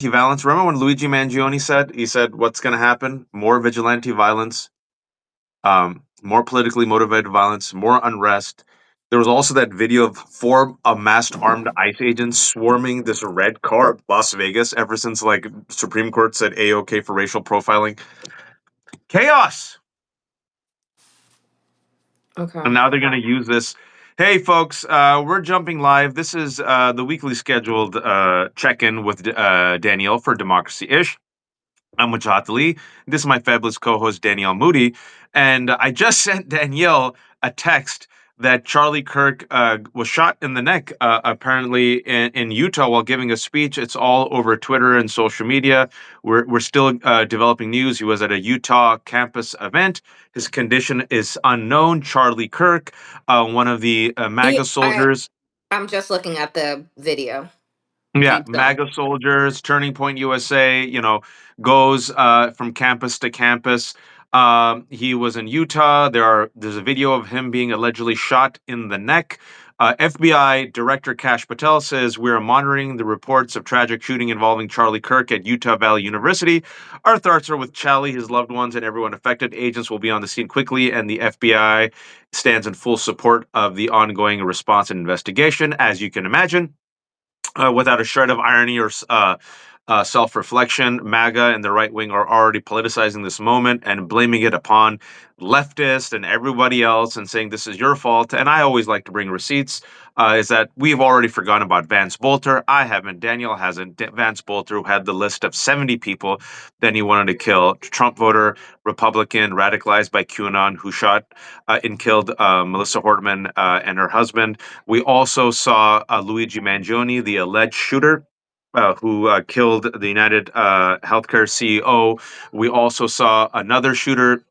violence. Remember when Luigi Mangione said, he said, what's going to happen? More vigilante violence, more politically motivated violence, more unrest. There was also that video of four masked armed ICE agents swarming this red car, Las Vegas, ever since like Supreme Court said A-OK for racial profiling. Chaos. Okay. And now they're going to use this. Hey, folks, we're jumping live. This is the weekly scheduled check-in with Danielle for Democracy Ish. I'm Wajahat Ali. This is my fabulous co-host Danielle Moody, and I just sent Danielle a text that Charlie Kirk was shot in the neck, apparently in Utah while giving a speech. It's all over Twitter and social media. We're still developing news. He was at a Utah campus event. His condition is unknown. Charlie Kirk, one of the MAGA I soldiers. I'm just looking at the video. Yeah, Utah. MAGA soldiers, Turning Point USA, goes from campus to campus. He was in Utah. There's a video of him being allegedly shot in the neck. FBI Director Kash Patel says we are monitoring the reports of tragic shooting involving Charlie Kirk at Utah Valley University. Our thoughts are with Charlie, his loved ones, and everyone affected. Agents will be on the scene quickly, and the FBI stands in full support of the ongoing response and investigation. As you can imagine, without a shred of irony or self reflection, MAGA and the right wing are already politicizing this moment and blaming it upon leftists and everybody else and saying this is your fault. And I always like to bring receipts. Is that we've already forgotten about Vance Bolter. I haven't. Daniel hasn't. Vance Bolter, who had the list of 70 people that he wanted to kill. Trump voter, Republican, radicalized by QAnon, who shot and killed Melissa Hortman and her husband. We also saw Luigi Mangione, the alleged shooter. Who killed the United Healthcare CEO. We also saw another shooter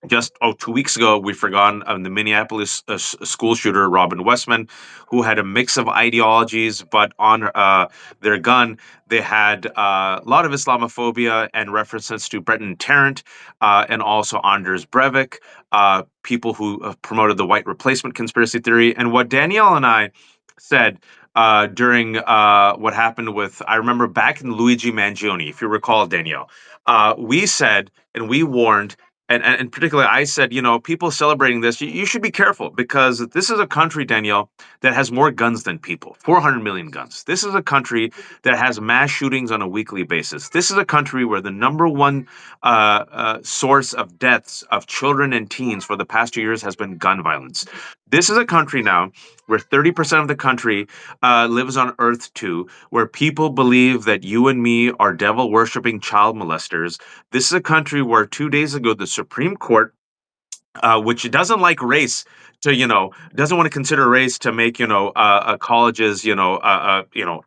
just 2 weeks ago. We forgot the Minneapolis school shooter Robin Westman, who had a mix of ideologies, but on their gun they had a lot of Islamophobia and references to Brenton Tarrant and also Anders Breivik, people who promoted the white replacement conspiracy theory. And what Danielle and I said during what happened with, I remember back in Luigi Mangione, if you recall, Danielle, we said and we warned, and particularly I said, people celebrating this, you should be careful because this is a country, Danielle, that has more guns than people, 400 million guns. This is a country that has mass shootings on a weekly basis. This is a country where the number one source of deaths of children and teens for the past 2 years has been gun violence. This is a country now where 30% of the country lives on Earth 2, where people believe that you and me are devil worshipping child molesters. This is a country where 2 days ago, the Supreme Court, which doesn't like race to, doesn't want to consider race to make, colleges,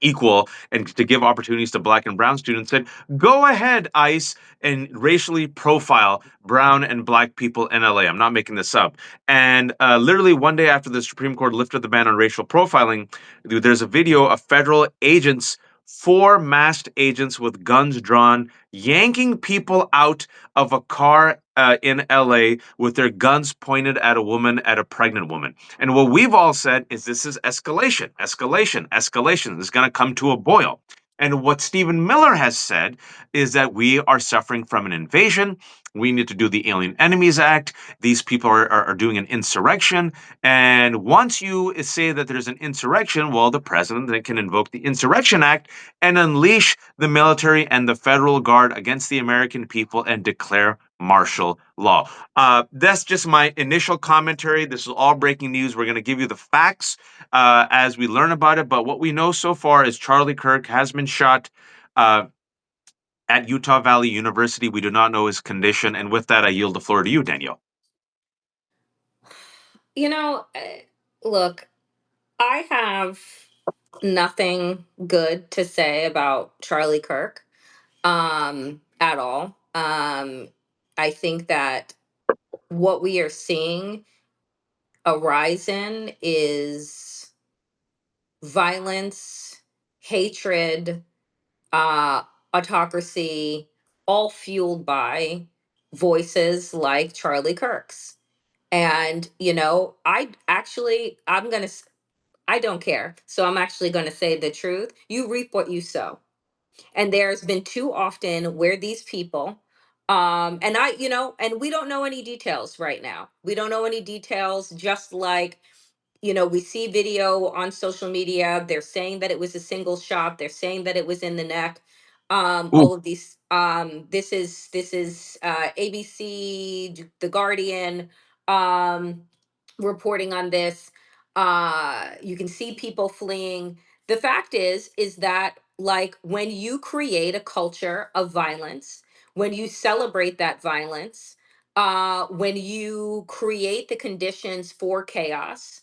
equal and to give opportunities to black and brown students, said, go ahead, ICE, and racially profile brown and black people in LA. I'm not making this up. And literally one day after the Supreme Court lifted the ban on racial profiling, there's a video of federal agents, four masked agents with guns drawn, yanking people out of a car in LA with their guns pointed at a woman, at a pregnant woman. And what we've all said is this is escalation, escalation, escalation. This is going to come to a boil. And what Stephen Miller has said is that we are suffering from an invasion. We need to do the Alien Enemies Act. These people are doing an insurrection. And once you say that there's an insurrection, well, the president then can invoke the Insurrection Act and unleash the military and the federal guard against the American people and declare martial law. That's just my initial commentary. This is all breaking news. We're going to give you the facts as we learn about it. But what we know so far is Charlie Kirk has been shot uh, at Utah Valley University. We do not know his condition. And with that, I yield the floor to you, Danielle. You know, look, I have nothing good to say about Charlie Kirk at all. I think that what we are seeing arise in is violence, hatred, uh, autocracy, all fueled by voices like Charlie Kirk's. And, I don't care. So I'm actually going to say the truth. You reap what you sow. And there's been too often where these people, and I, and we don't know any details right now. We don't know any details, just like, we see video on social media. They're saying that it was a single shot. They're saying that it was in the neck. Ooh, All of these. This is ABC, The Guardian, um, reporting on this. You can see people fleeing. The fact is that, like, when you create a culture of violence, when you celebrate that violence, when you create the conditions for chaos,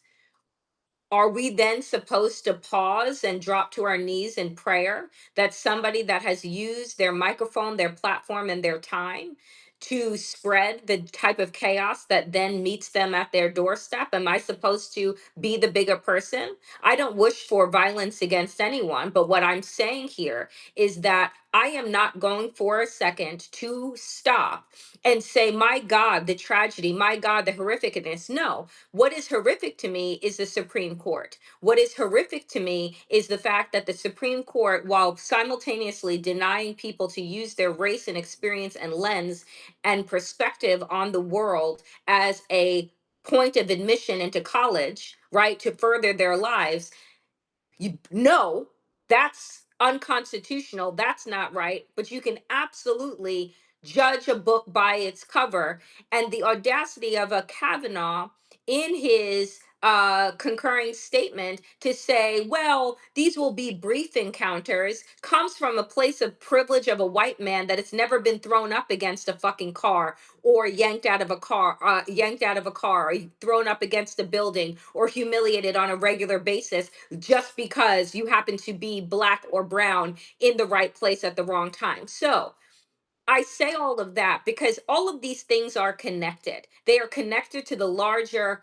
are we then supposed to pause and drop to our knees in prayer that somebody that has used their microphone, their platform, and their time to spread the type of chaos that then meets them at their doorstep? Am I supposed to be the bigger person? I don't wish for violence against anyone, but what I'm saying here is that I am not going for a second to stop and say, my God, the tragedy, my God, the horrificness. No, what is horrific to me is the Supreme Court. What is horrific to me is the fact that the Supreme Court, while simultaneously denying people to use their race and experience and lens and perspective on the world as a point of admission into college, right, to further their lives, you know that's unconstitutional, that's not right, but you can absolutely judge a book by its cover. And the audacity of a Kavanaugh in his concurring statement to say, well, these will be brief encounters, comes from a place of privilege of a white man that it's never been thrown up against a fucking car, or yanked out of a car, or thrown up against a building, or humiliated on a regular basis just because you happen to be black or brown in the right place at the wrong time. So I say all of that because all of these things are connected. They are connected to the larger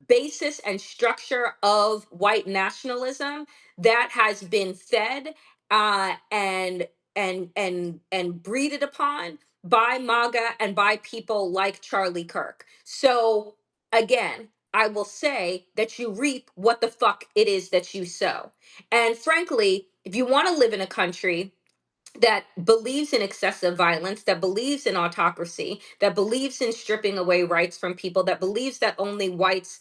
basis and structure of white nationalism that has been fed, and breeded upon by MAGA and by people like Charlie Kirk. So again, I will say that you reap what the fuck it is that you sow. And frankly, if you want to live in a country that believes in excessive violence, that believes in autocracy, that believes in stripping away rights from people, that believes that only whites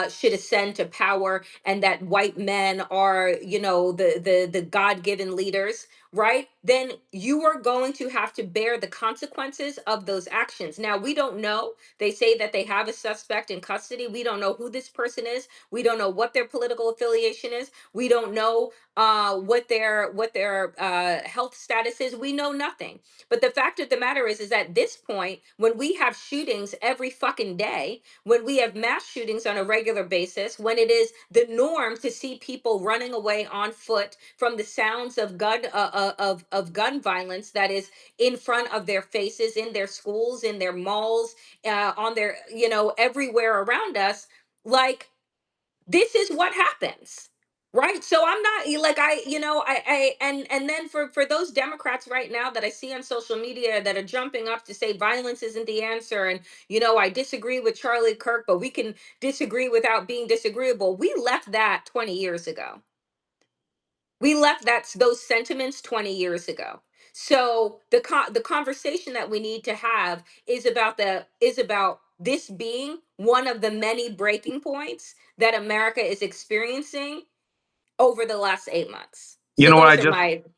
should ascend to power, and that white men are, the God-given leaders, right? Then you are going to have to bear the consequences of those actions. Now, we don't know. They say that they have a suspect in custody. We don't know who this person is. We don't know what their political affiliation is. We don't know what their health status is. We know nothing. But the fact of the matter is at this point, when we have shootings every fucking day, when we have mass shootings on a regular basis, when it is the norm to see people running away on foot from the sounds of gun violence that is in front of their faces, in their schools, in their malls, on their, everywhere around us, like, this is what happens, right? So I'm not, like, and then for those Democrats right now that I see on social media that are jumping up to say violence isn't the answer, and I disagree with Charlie Kirk, but we can disagree without being disagreeable. We left that 20 years ago. We left those sentiments 20 years ago. So the conversation that we need to have is about this being one of the many breaking points that America is experiencing over the last 8 months. you So know what?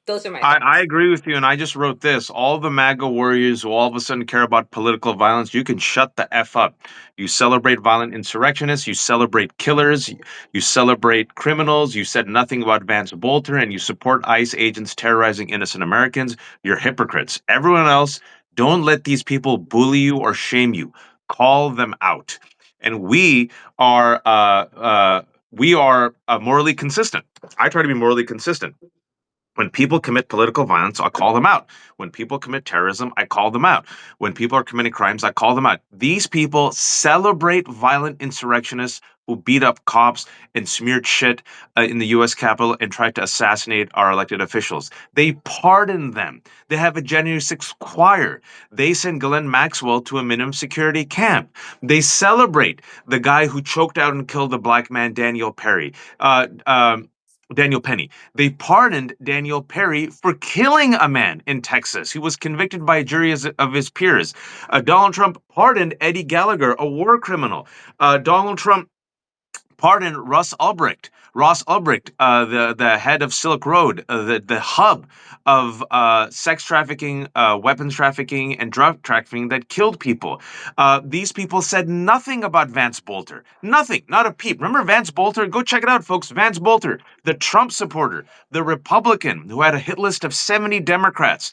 those are my I thoughts. agree with you, and I just wrote this. All the MAGA warriors who all of a sudden care about political violence, you can shut the F up. You celebrate violent insurrectionists, you celebrate killers, you celebrate criminals, you said nothing about Vance Bolter, and you support ICE agents terrorizing innocent Americans. You're hypocrites. Everyone else, don't let these people bully you or shame you. Call them out. And we are morally consistent. I try to be morally consistent. When people commit political violence, I'll call them out. When people commit terrorism, I call them out. When people are committing crimes, I call them out. These people celebrate violent insurrectionists who beat up cops and smeared shit in the US Capitol and tried to assassinate our elected officials. They pardon them. They have a January 6th choir. They send Ghislaine Maxwell to a minimum security camp. They celebrate the guy who choked out and killed the black man, Daniel Perry. Daniel Penny. They pardoned Daniel Perry for killing a man in Texas. He was convicted by a jury of his peers. Donald Trump pardoned Eddie Gallagher, a war criminal. Donald Trump pardon Ross Ulbricht, the head of Silk Road, the hub of sex trafficking, weapons trafficking, and drug trafficking that killed people. These people said nothing about Vance Bolter. Nothing, not a peep. Remember Vance Bolter? Go check it out, folks. Vance Bolter, the Trump supporter, the Republican who had a hit list of 70 Democrats,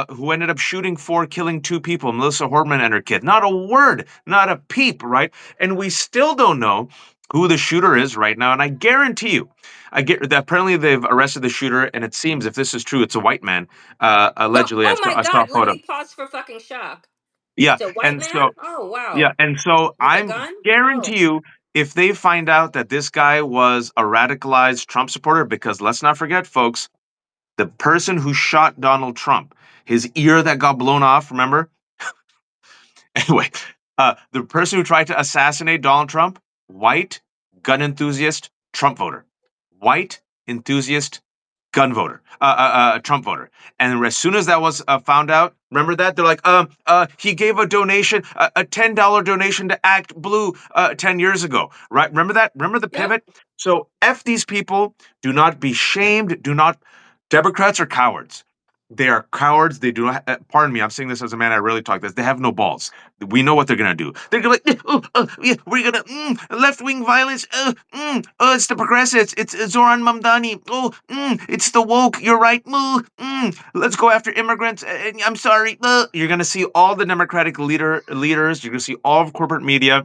who ended up shooting four, killing two people, Melissa Hortman and her kid. Not a word, not a peep, right? And we still don't know who the shooter is right now. And I guarantee you, I get that apparently they've arrested the shooter, and it seems if this is true, it's a white man. No, Allegedly, oh my I saw a God, let photo. me pause for fucking shock. Yeah, It's a white and man? so Oh, yeah, wow. and so With a I'm gun? Oh. guarantee you, if they find out that this guy was a radicalized Trump supporter, because let's not forget, folks, the person who shot Donald Trump, his ear that got blown off, remember? Anyway, the person who tried to assassinate Donald Trump, white, gun enthusiast, Trump voter. White, enthusiast, gun voter, Trump voter. And as soon as that was found out, remember that? They're like, he gave a donation, a $10 donation to Act Blue 10 years ago, right? Remember that? Remember the Yep. pivot? So F these people. Do not be shamed. Do not, Democrats are cowards. They are cowards. They do not. Pardon me. I'm saying this as a man. I really talk this. They have no balls. We know what they're gonna do. They're gonna like, oh, yeah, we're gonna left wing violence. Oh, it's the progressives. It's Zoran Mamdani. Oh, it's the woke. You're right. Let's go after immigrants. I'm sorry. You're gonna see all the Democratic leaders. You're gonna see all of corporate media.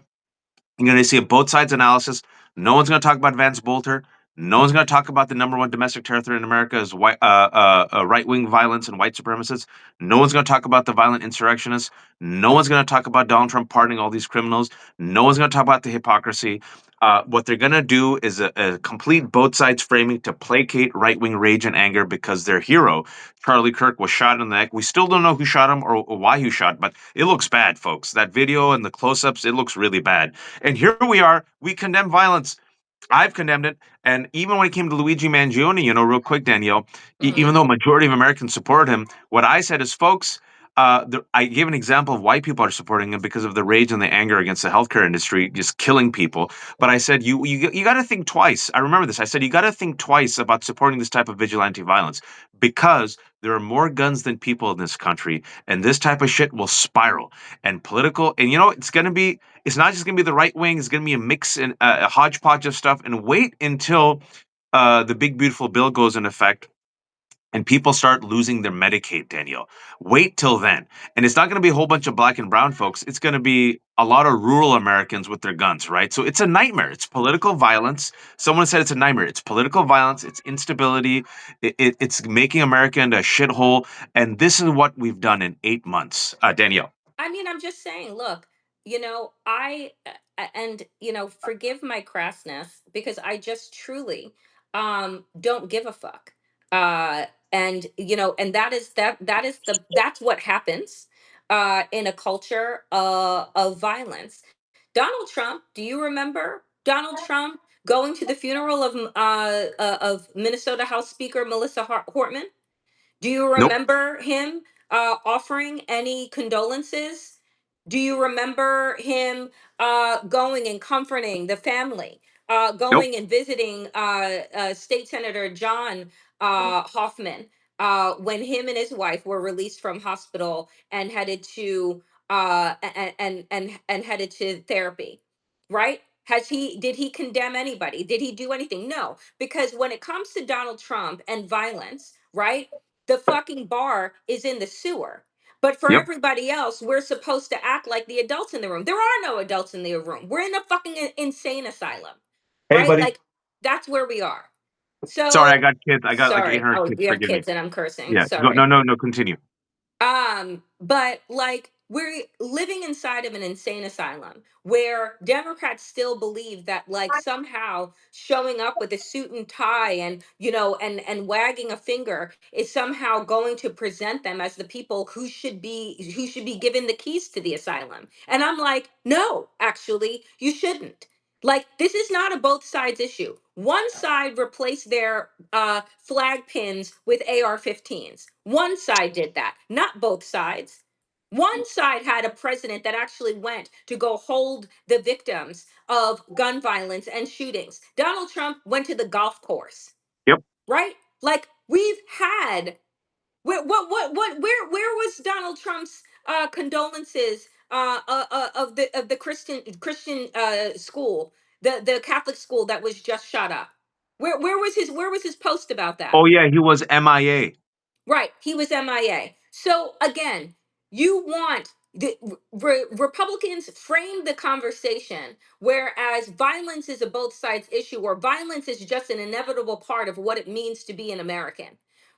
You're going to see a both sides analysis. No one's going to talk about Vance Bolter. No one's going to talk about the number one domestic terror threat in America is right wing violence and white supremacists. No one's going to talk about the violent insurrectionists. No one's going to talk about Donald Trump pardoning all these criminals. No one's going to talk about the hypocrisy. What they're going to do is a complete both sides framing to placate right wing rage and anger because their hero, Charlie Kirk, was shot in the neck. We still don't know who shot him or why he shot, but it looks bad, folks. That video and the close ups, it looks really bad. And here we are, we condemn violence. I've condemned it. And even when it came to Luigi Mangione, real quick, Danielle, even Hmm. though a majority of Americans supported him, what I said is, folks, I gave an example of why people are supporting him because of the rage and the anger against the healthcare industry, just killing people. But I said, you got to think twice. I remember this. I said, you got to think twice about supporting this type of vigilante violence because there are more guns than people in this country, and this type of shit will spiral. And political, and it's not just going to be the right wing. It's going to be a mix and a hodgepodge of stuff. And wait until the big beautiful bill goes in effect and people start losing their Medicaid, Daniel. Wait till then. And it's not going to be a whole bunch of black and brown folks. It's going to be a lot of rural Americans with their guns, right? So it's a nightmare. It's political violence. Someone said it's a nightmare. It's political violence. It's instability. It's making America into a shithole. And this is what we've done in 8 months, Danielle. I mean, I'm just saying, look, and forgive my crassness because I just truly don't give a fuck. And and that's what happens in a culture of violence. Donald Trump, do you remember Donald Trump going to the funeral of Minnesota House Speaker Melissa Hortman? Do you Nope. remember him offering any condolences? Do you remember him going and comforting the family? Nope. Going and visiting State Senator John Hoffman when him and his wife were released from hospital and headed to and headed to therapy, right? Did he condemn anybody? Did he do anything? No, because when it comes to Donald Trump and violence, right? The fucking bar is in the sewer. But for Yep. everybody else, we're supposed to act like the adults in the room. There are no adults in the room. We're in a fucking insane asylum, Hey, right? buddy. Like that's where we are. Sorry, I So got kids. I got like sorry. 800 Oh, kids. you have Forgive me. kids and I'm cursing. Yeah. Go, no, Sorry. no, no. Continue. But like we're living inside of an insane asylum where Democrats still believe that like somehow showing up with a suit and tie and and wagging a finger is somehow going to present them as the people who should be given the keys to the asylum. And I'm like, no, actually, you shouldn't. Like, this is not a both sides issue. One side replaced their flag pins with AR-15s. One side did that, not both sides. One side had a president that actually went to go hold the victims of gun violence and shootings. Donald Trump went to the golf course, Yep. right? Like, we've had where was Donald Trump's condolences of the Christian school, the Catholic school that was just shot up? Where was his post about that? Oh yeah, he was MIA. Right, he was MIA. So again, you want the Republicans frame the conversation, whereas violence is a both sides issue, or violence is just an inevitable part of what it means to be an American.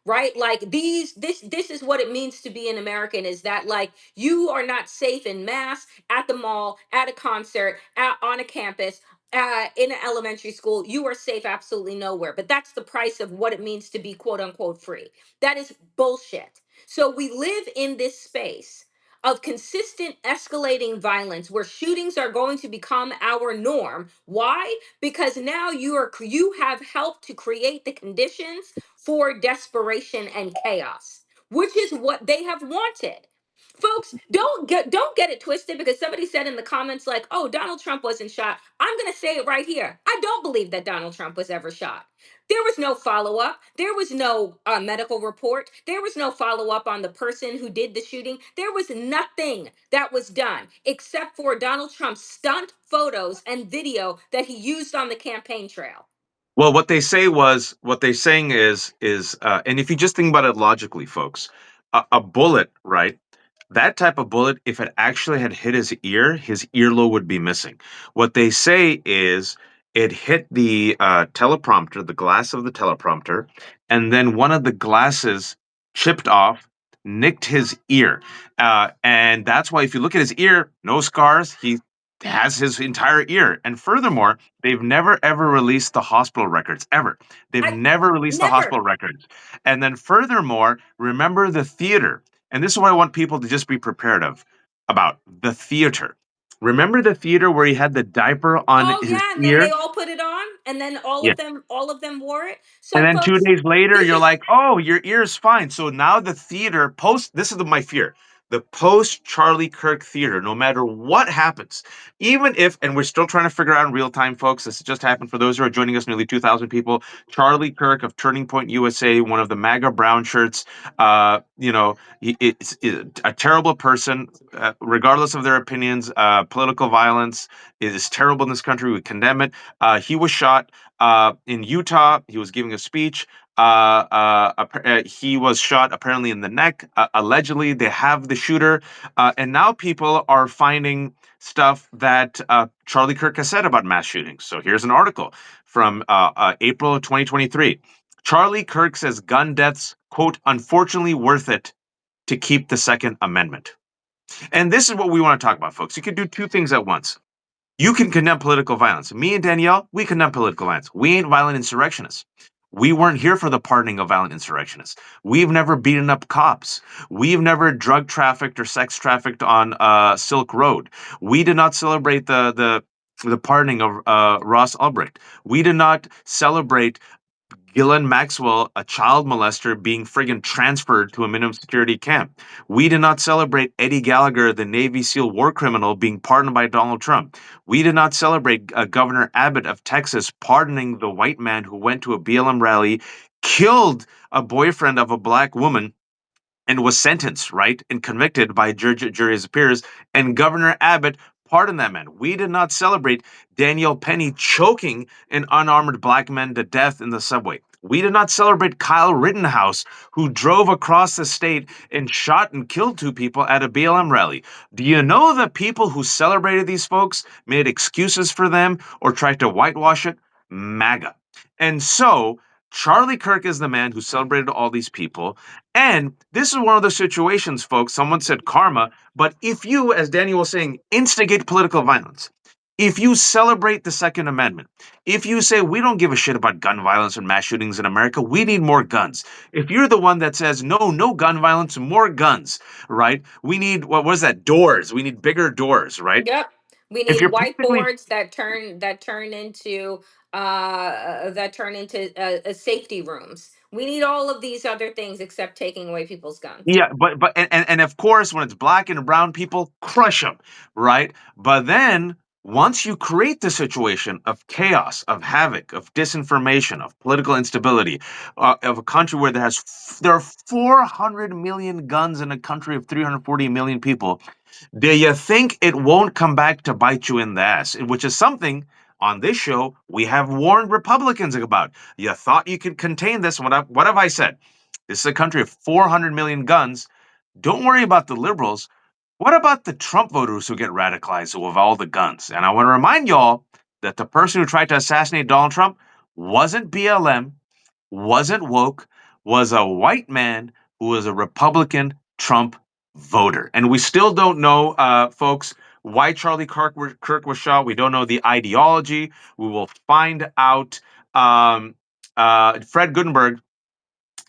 Right? Like, this is what it means to be an American, is that, like, you are not safe in mass, at the mall, at a concert, on a campus, in an elementary school. You are safe absolutely nowhere. But that's the price of what it means to be quote unquote free. That is bullshit. So we live in this space of consistent escalating violence where shootings are going to become our norm. Why? Because now you have helped to create the conditions for desperation and chaos, which is what they have wanted. Folks, don't get it twisted, because somebody said in the comments, like, "Oh, Donald Trump wasn't shot." I'm going to say it right here. I don't believe that Donald Trump was ever shot. There was no follow up. There was no medical report. There was no follow up on the person who did the shooting. There was nothing that was done except for Donald Trump's stunt photos and video that he used on the campaign trail. Well, what they're saying is, and if you just think about it logically, folks, a bullet, right? That type of bullet, if it actually had hit his earlobe would be missing. What they say is it hit the teleprompter, the glass of the teleprompter, and then one of the glasses chipped off, nicked his ear. And that's why if you look at his ear, no scars, he has his entire ear. And furthermore, they've never ever released the hospital records, ever. They've I never released the never. hospital records. And then furthermore, remember the theater. And this is what I want people to just be prepared about the theater. Remember the theater where he had the diaper on Oh his yeah, and then ear? they all put it on, and then all Yeah. of them wore it. And So then two folks, days later, this you're is like, oh, your ear's fine. So now the theater this is my fear. The post Charlie Kirk theater, no matter what happens, even if, and we're still trying to figure out in real time, folks, this just happened for those who are joining us, nearly 2,000 people. Charlie Kirk of Turning Point USA, one of the MAGA brown shirts, it's a terrible person, regardless of their opinions. Political violence is terrible in this country. We condemn it. He was shot in Utah. He was giving a speech. He was shot apparently in the neck. Allegedly, they have the shooter, and now people are finding stuff that Charlie Kirk has said about mass shootings. So here's an article from April of 2023. Charlie Kirk says gun deaths, quote, unfortunately worth it to keep the Second Amendment. And this is what we want to talk about, folks. You can do two things at once. You can condemn political violence. Me and Danielle, we condemn political violence. We ain't violent insurrectionists. We weren't here for the pardoning of violent insurrectionists. We've never beaten up cops. We've never drug trafficked or sex trafficked on Silk Road. We did not celebrate the pardoning of Ross Ulbricht. We did not celebrate Ghislaine Maxwell, a child molester, being friggin' transferred to a minimum security camp. We did not celebrate Eddie Gallagher, the Navy SEAL war criminal, being pardoned by Donald Trump. We did not celebrate Governor Abbott of Texas pardoning the white man who went to a BLM rally, killed a boyfriend of a black woman, and was sentenced, right, and convicted by a jury of his peers. And Governor Abbott pardoned that man. We did not celebrate Danielle Penny choking an unarmed black man to death in the subway. We did not celebrate Kyle Rittenhouse, who drove across the state and shot and killed two people at a BLM rally. Do you know the people who celebrated these folks made excuses for them or tried to whitewash it? MAGA. And so Charlie Kirk is the man who celebrated all these people. And this is one of those situations, folks. Someone said karma, but if you, as Daniel was saying, instigate political violence, if you celebrate the Second Amendment, if you say we don't give a shit about gun violence and mass shootings in America, we need more guns. If you're the one that says no, no gun violence, more guns, right? We need what was that? Doors. We need bigger doors, right? yep. We If need you're politically whiteboards that turn into safety rooms. We need all of these other things except taking away people's guns. Yeah, but and of course, when it's black and brown people, crush them, right? But then once you create the situation of chaos, of havoc, of disinformation, of political instability, of a country where there are 400 million guns in a country of 340 million people, do you think it won't come back to bite you in the ass? Which is something on this show we have warned Republicans about. You thought you could contain this. What have I said? This is a country of 400 million guns. Don't worry about the liberals. What about the Trump voters who get radicalized who have all the guns? And I want to remind y'all that the person who tried to assassinate Donald Trump wasn't BLM, wasn't woke, was a white man who was a Republican Trump voter. And we still don't know, folks, why Kirk was shot. We don't know the ideology. We will find out. Fred Gutenberg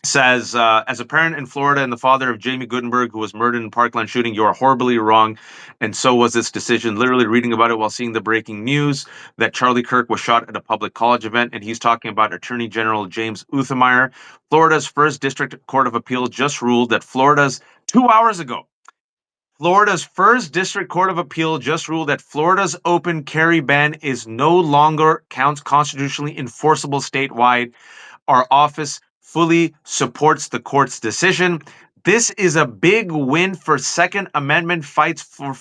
says, as a parent in Florida and the father of Jamie Gutenberg, who was murdered in Parkland shooting, you are horribly wrong. And so was this decision. Literally reading about it while seeing the breaking news that Charlie Kirk was shot at a public college event. And he's talking about Attorney General James Uthemeyer. Florida's first district court of appeal just ruled that 2 hours ago, Florida's first district court of appeal just ruled that Florida's open carry ban is no longer counts constitutionally enforceable statewide. Our office fully supports the court's decision. This is a big win for Second Amendment fights for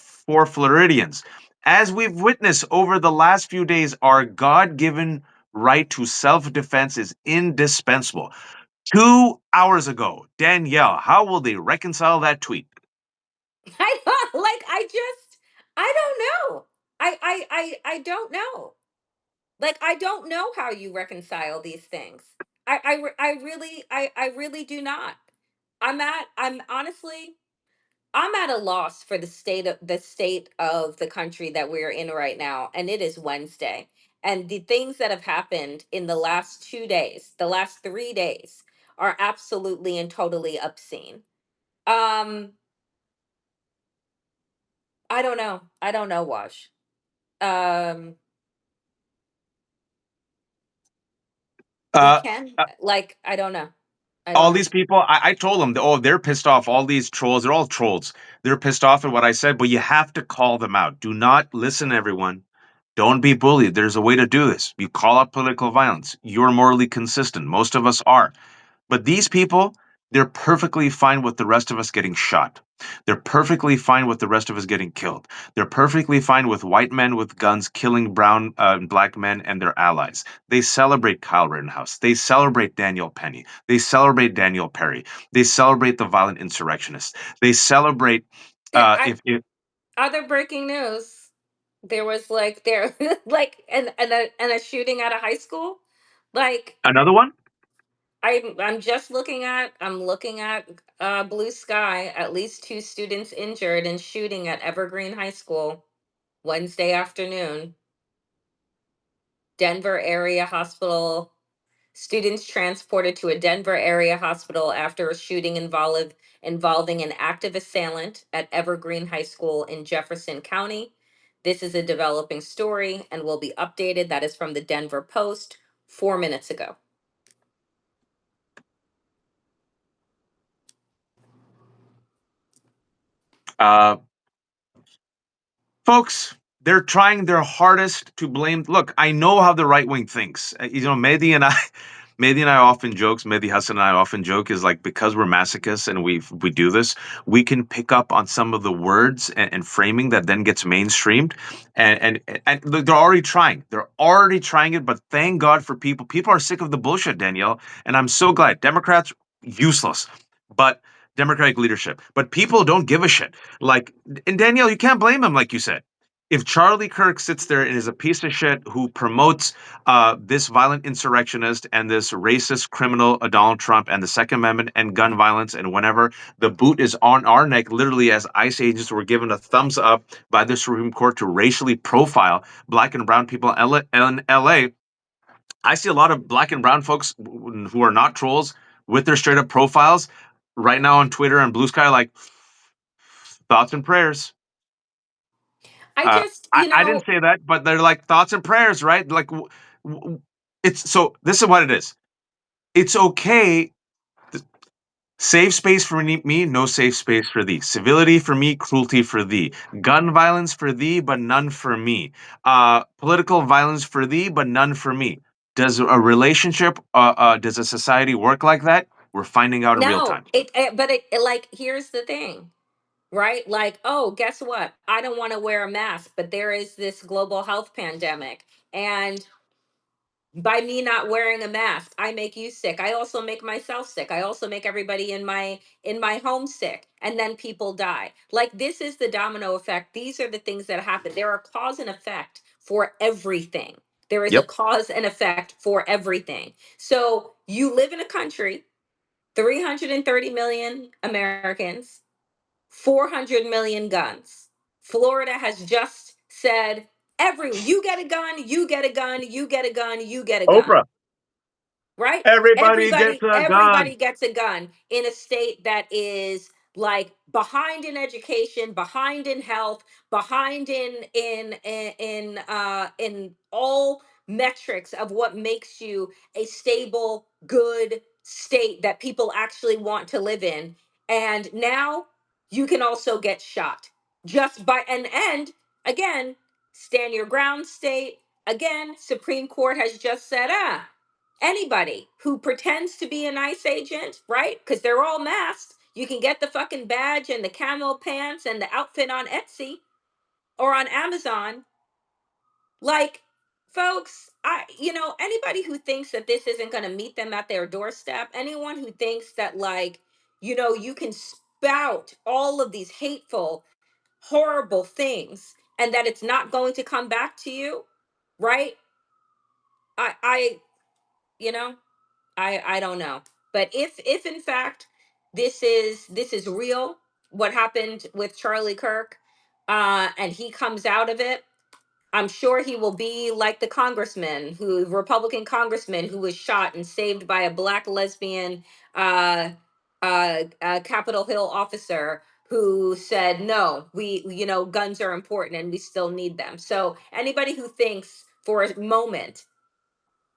Floridians. As we've witnessed over the last few days, our God given right to self defense is indispensable. 2 hours ago, Danielle, how will they reconcile that tweet? I like I don't know. I don't know. Like I don't know how you reconcile these things. I really do not. I'm honestly I'm at a loss for the state of the country that we're in right now, and it is Wednesday. And the things that have happened in the last 2 days, the last 3 days, are absolutely and totally obscene. Um, I don't know. I don't know, Wash. Um, we Uh, can like I don't know. I don't all know. these people, I told them, oh, they're pissed off. All these trolls, they're all trolls. They're pissed off at what I said, but you have to call them out. Do not listen, everyone. Don't be bullied. There's a way to do this. You call out political violence. You're morally consistent. Most of us are. But these people, they're perfectly fine with the rest of us getting shot. They're perfectly fine with the rest of us getting killed. They're perfectly fine with white men with guns killing brown and black men and their allies. They celebrate Kyle Rittenhouse. They celebrate Daniel Penny. They celebrate Daniel Perry. They celebrate the violent insurrectionists. They celebrate There, I if other breaking news. There was like there like and a shooting at a high school. Like another one. I'm looking at blue sky. At least two students injured in shooting at Evergreen High School Wednesday afternoon. Denver area hospital. Students transported to a Denver area hospital after a shooting involving an active assailant at Evergreen High School in Jefferson County. This is a developing story and will be updated. That is from the Denver Post 4 minutes ago. Uh, Folks, they're trying their hardest to blame. Look, I know how the right wing thinks. Mehdi and I, Mehdi and I often jokes. Mehdi Hassan and I often joke is like because we're masochists and we do this, we can pick up on some of the words and framing that then gets mainstreamed, and look, they're already trying. They're already trying it. But thank God for people. People are sick of the bullshit, Danielle, and I'm so glad. Democrats useless, but Democratic leadership, but people don't give a shit. Like, and Danielle, you can't blame him, like you said. If Charlie Kirk sits there and is a piece of shit who promotes this violent insurrectionist and this racist criminal, Donald Trump, and the Second Amendment and gun violence, and whenever the boot is on our neck, literally as ICE agents were given a thumbs up by the Supreme Court to racially profile black and brown people in LA, I see a lot of black and brown folks who are not trolls with their straight up profiles right now on Twitter and Blue Sky, like thoughts and prayers. I just, I didn't say that, but they're like thoughts and prayers, right? Like, it's so. This is what it is. It's okay. Safe space for me, no safe space for thee. Civility for me, cruelty for thee. Gun violence for thee, but none for me. Political violence for thee, but none for me. Does a relationship, does a society work like that? We're finding out in real no, time. but like, here's the thing, right? Like, oh, guess what? I don't want to wear a mask, but there is this global health pandemic. And by me not wearing a mask, I make you sick. I also make myself sick. I also make everybody in my home sick, and then people die. Like, this is the domino effect. These are the things that happen. There are cause and effect for everything. There is a Yep. cause and effect for everything. So you live in a country, 330 million Americans, 400 million guns. Florida has just said, every you get a gun, you get a gun, you get a gun, you get a gun, Oprah. right? Everybody gets everybody a gun. everybody gets a gun in a state that is like behind in education, behind in health, behind in all metrics of what makes you a stable, good state that people actually want to live in. And now you can also get shot just by and again, stand your ground state. Again, Supreme Court has just said, anybody who pretends to be an ICE agent, right? Because they're all masked. You can get the fucking badge and the camo pants and the outfit on Etsy or on Amazon. Like, folks, anybody who thinks that this isn't going to meet them at their doorstep, anyone who thinks that, like, you can spout all of these hateful, horrible things and that it's not going to come back to you, right? I you know, I don't know. But if in fact this is real, what happened with Charlie Kirk, and he comes out of it, I'm sure he will be like the Republican congressman who was shot and saved by a black lesbian Capitol Hill officer who said, no, guns are important and we still need them. So anybody who thinks for a moment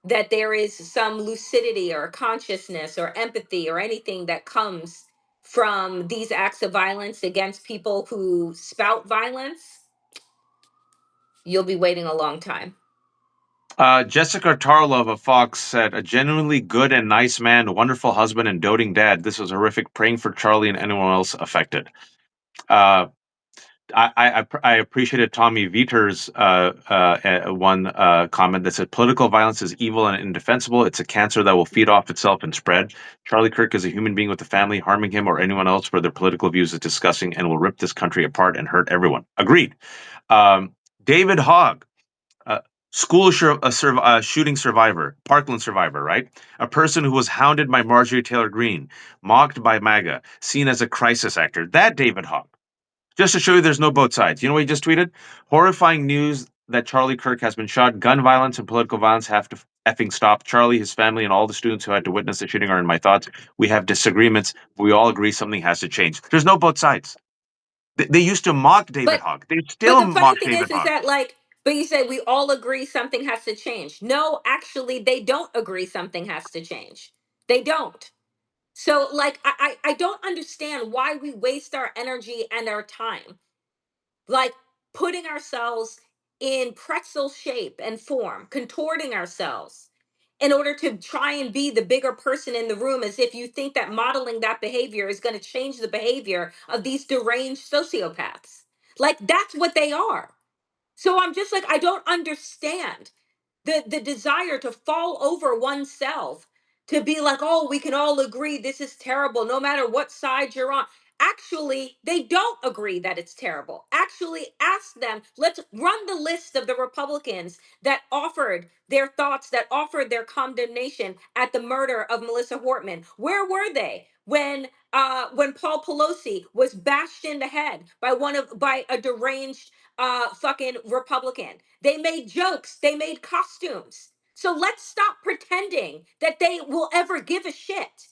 that there is some lucidity or consciousness or empathy or anything that comes from these acts of violence against people who spout violence, you'll be waiting a long time. Jessica Tarlov of Fox said, "A genuinely good and nice man, a wonderful husband, and doting dad. This was horrific. Praying for Charlie and anyone else affected." Uh, I appreciated Tommy Viter's one comment that said, "Political violence is evil and indefensible. It's a cancer that will feed off itself and spread. Charlie Kirk is a human being with a family. Harming him or anyone else for their political views is disgusting and will rip this country apart and hurt everyone." Agreed. David Hogg, uh, shooting survivor, Parkland survivor, right? A person who was hounded by Marjorie Taylor Greene, mocked by MAGA, seen as a crisis actor. That David Hogg. Just to show you there's no both sides. You know what he just tweeted? Horrifying news that Charlie Kirk has been shot. Gun violence and political violence have to effing stop. Charlie, his family, and all the students who had to witness the shooting are in my thoughts. We have disagreements. But we all agree something has to change. There's no both sides. They used to mock David But Hogg. They but still the funny mock thing David is Hogg. that, like, but you say we all agree something has to change. No, actually, they don't agree something has to change. They don't. So, like, I don't understand why we waste our energy and our time, like, putting ourselves in pretzel shape and form, contorting ourselves in order to try and be the bigger person in the room, as if you think that modeling that behavior is going to change the behavior of these deranged sociopaths. Like, that's what they are. So I'm just like, I don't understand the desire to fall over oneself, to be like, oh, we can all agree this is terrible no matter what side you're on. Actually, they don't agree that it's terrible. Actually, ask them. Let's run the list of the Republicans that offered their thoughts, that offered their condemnation at the murder of Melissa Hortman. Where were they when Paul Pelosi was bashed in the head by a deranged fucking Republican? They made jokes, they made costumes. So let's stop pretending that they will ever give a shit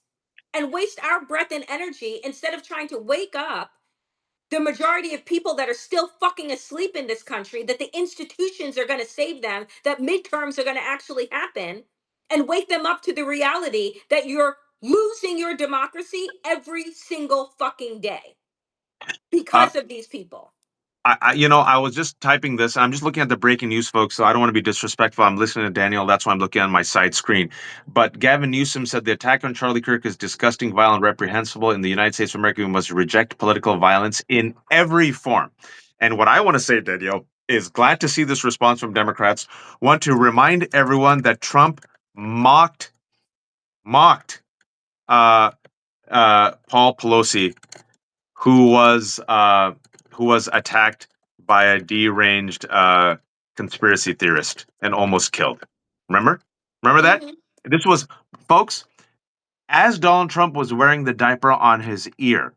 and waste our breath and energy instead of trying to wake up the majority of people that are still fucking asleep in this country, that the institutions are going to save them, that midterms are going to actually happen, and wake them up to the reality that you're losing your democracy every single fucking day Uh, because of these people. I was just typing this. I'm just looking at the breaking news, folks. So I don't want to be disrespectful. I'm listening to Daniel. That's why I'm looking on my side screen. But Gavin Newsom said the attack on Charlie Kirk is disgusting, violent, reprehensible. In the United States of America, we must reject political violence in every form. And what I want to say, Daniel, is glad to see this response from Democrats. Want to remind everyone that Trump mocked uh, Paul Pelosi, who was uh, who was attacked by a deranged conspiracy theorist and almost killed. Remember? Remember that? Hmm. This was, folks, as Donald Trump was wearing the diaper on his ear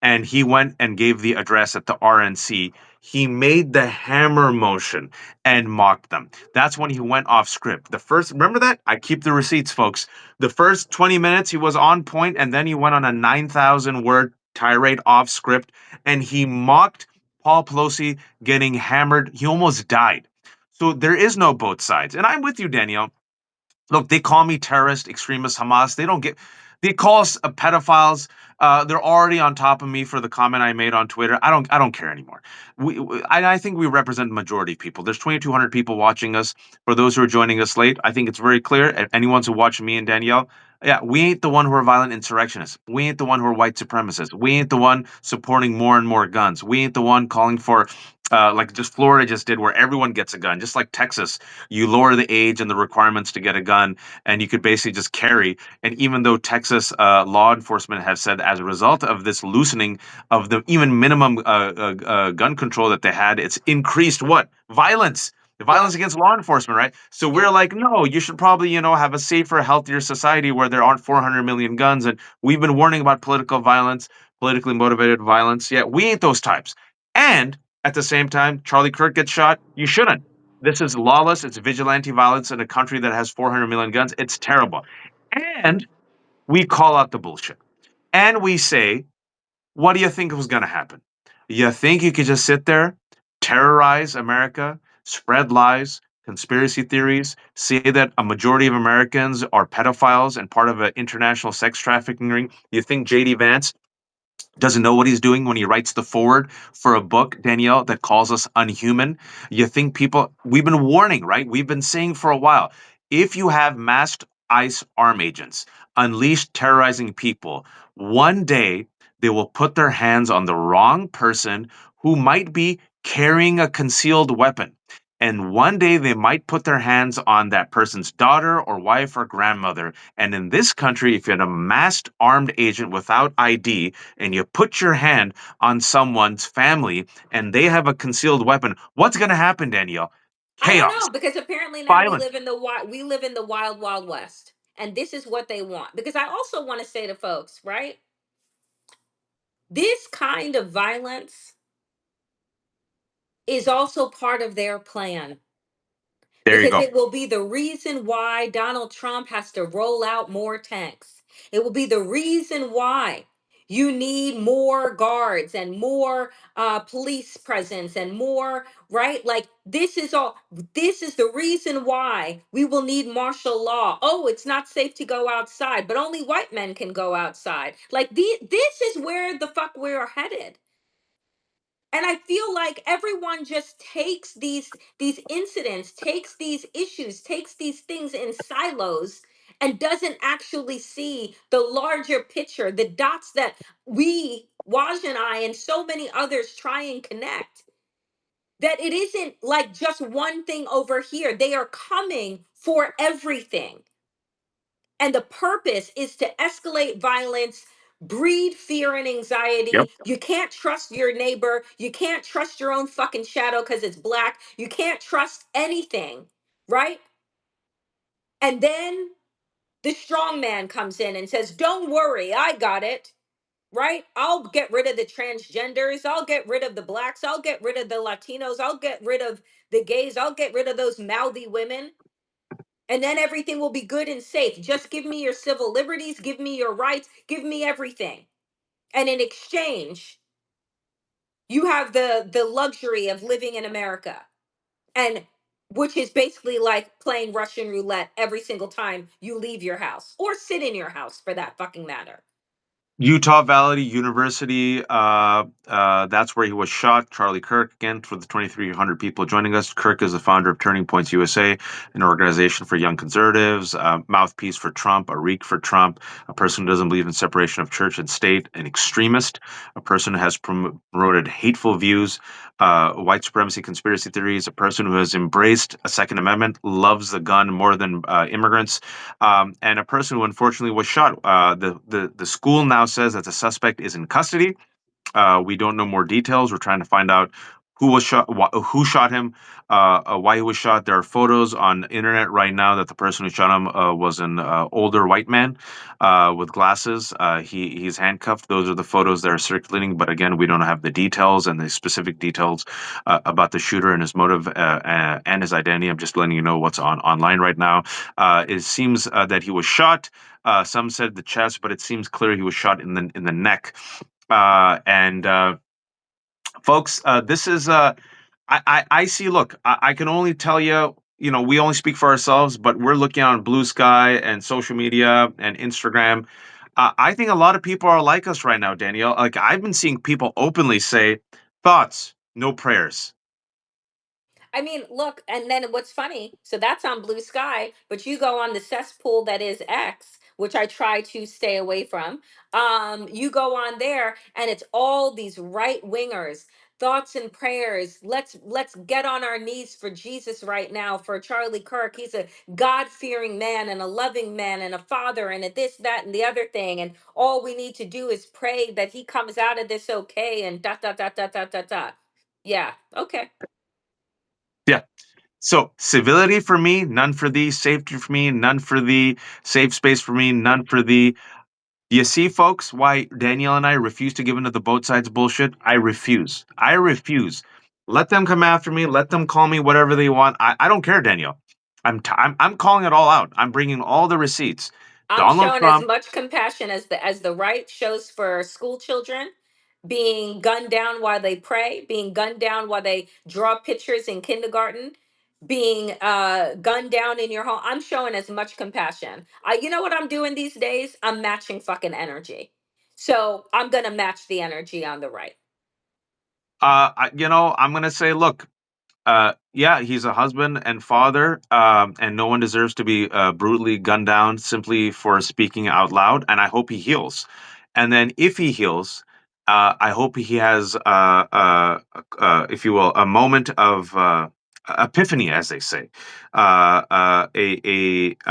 and he went and gave the address at the RNC, he made the hammer motion and mocked them. That's when he went off script. The first, remember that? I keep the receipts, folks. The first 20 minutes, he was on point, and then he went on a 9,000 word tirade off script and he mocked Paul Pelosi getting hammered. He almost died. So there is no both sides. And I'm with you, Danielle. Look, they call me terrorist, extremist, Hamas. They don't get. They call us pedophiles. They're already on top of me for the comment I made on Twitter. I don't. I don't care anymore. I think we represent the majority of people. There's 2,200 people watching us. For those who are joining us late, I think it's very clear. Anyone who watching me and Danielle, yeah, we ain't the one who are violent insurrectionists. We ain't the one who are white supremacists. We ain't the one supporting more and more guns. We ain't the one calling for, like just Florida just did, where everyone gets a gun, just like Texas. You lower the age and the requirements to get a gun, and you could basically just carry. And even though Texas law enforcement have said, as a result of this loosening of the even minimum gun control that they had, it's increased what violence. The violence Yep. against law enforcement, right? So we're Yep. like, no, you should probably, have a safer, healthier society where there aren't 400 million guns. And we've been warning about political violence, politically motivated violence. Yeah, we ain't those types. And at the same time, Charlie Kirk gets shot. You shouldn't. This is lawless. It's vigilante violence in a country that has 400 million guns. It's terrible. And we call out the bullshit. And we say, what do you think was going to happen? You think you could just sit there, terrorize America, spread lies, conspiracy theories, say that a majority of Americans are pedophiles and part of an international sex trafficking ring? You think JD Vance doesn't know what he's doing when he writes the forward for a book, Danielle, that calls us unhuman? You think people, we've been warning, right? We've been saying for a while, if you have masked ICE arm agents unleashed terrorizing people, one day they will put their hands on the wrong person who might be carrying a concealed weapon. And one day they might put their hands on that person's daughter or wife or grandmother. And in this country, if you had a masked armed agent without ID, and you put your hand on someone's family and they have a concealed weapon, what's going to happen, Danielle? I don't Chaos, know, because apparently now we violence. live in the wild wild west, and this is what they want. Because I also want to say to folks, right? This kind of violence is also part of their plan, There you because go. it will be the reason why Donald Trump has to roll out more tanks. It will be the reason why you need more guards and more police presence and more, right? Like, this is all, this is the reason why we will need martial law. Oh, it's not safe to go outside, but only white men can go outside. Like, this is where the fuck we're headed. And I feel like everyone just takes these incidents, takes these issues, takes these things in silos, and doesn't actually see the larger picture, the dots that we, Waj and I and so many others, try and connect. That it isn't like just one thing over here, they are coming for everything. And the purpose is to escalate violence, breed fear and Yep. anxiety. You can't trust your neighbor. You can't trust your own fucking shadow because it's black. You can't trust anything, right? And then the strong man comes in and says, "Don't worry, I got it." Right? I'll get rid of the transgenders. I'll get rid of the blacks. I'll get rid of the Latinos. I'll get rid of the gays. I'll get rid of those mouthy women, and then everything will be good and safe. Just give me your civil liberties, give me your rights, give me everything. And in exchange, You have the luxury of living in America, and which is basically like playing Russian roulette every single time you leave your house or sit in your house for that fucking matter. Utah Valley University. That's where he was shot. Charlie Kirk, again, for the 2,300 people joining us. Kirk is the founder of Turning Points USA, an organization for young conservatives, mouthpiece for Trump, a reek for Trump, a person who doesn't believe in separation of church and state, an extremist, a person who has promoted hateful views, white supremacy conspiracy theories, a person who has embraced a Second Amendment, loves the gun more than immigrants, and a person who unfortunately was shot. The school now says that the suspect is in custody. We don't know more details. We're trying to find out who was shot, who shot him, why he was shot. There are photos on the internet right now that the person who shot him was an older white man with glasses. He's handcuffed. Those are the photos that are circulating. But again, we don't have the details and the specific details about the shooter and his motive and his identity. I'm just letting you know what's on online right now. It seems that he was shot. Some said the chest, but it seems clear he was shot in the neck. And folks, this is I see. Look, I can only tell you, we only speak for ourselves, but we're looking on Blue Sky and social media and Instagram. I think a lot of people are like us right now, Danielle. Like I've been seeing people openly say, "Thoughts, no prayers." I mean, look, and then what's funny? So that's on Blue Sky, but you go on the cesspool that is X, which I try to stay away from. You go on there, and it's all these right wingers, thoughts and prayers. Let's get on our knees for Jesus right now, for Charlie Kirk. He's a God fearing man and a loving man and a father and a this, that, and the other thing. And all we need to do is pray that he comes out of this okay. And dot dot dot dot dot dot dot. Yeah. Okay. Yeah. So civility for me, none for thee. Safety for me, none for thee. Safe space for me, none for thee. You see, folks, why Danielle and I refuse to give into the both sides bullshit? I refuse. I refuse. Let them come after me. Let them call me whatever they want. I don't care, Danielle. I'm calling it all out. I'm bringing all the receipts. I'm Donald showing as Trump. much compassion as the right shows for school children being gunned down while they pray, being gunned down while they draw pictures in kindergarten, being gunned down in your home. I'm showing as much compassion. You know what I'm doing these days? I'm matching fucking energy. So I'm gonna match the energy on the right. I'm gonna say, look, yeah, he's a husband and father, and no one deserves to be brutally gunned down simply for speaking out loud. And I hope he heals. And then, if he heals, I hope he has, if you will, a moment of epiphany, as they say, a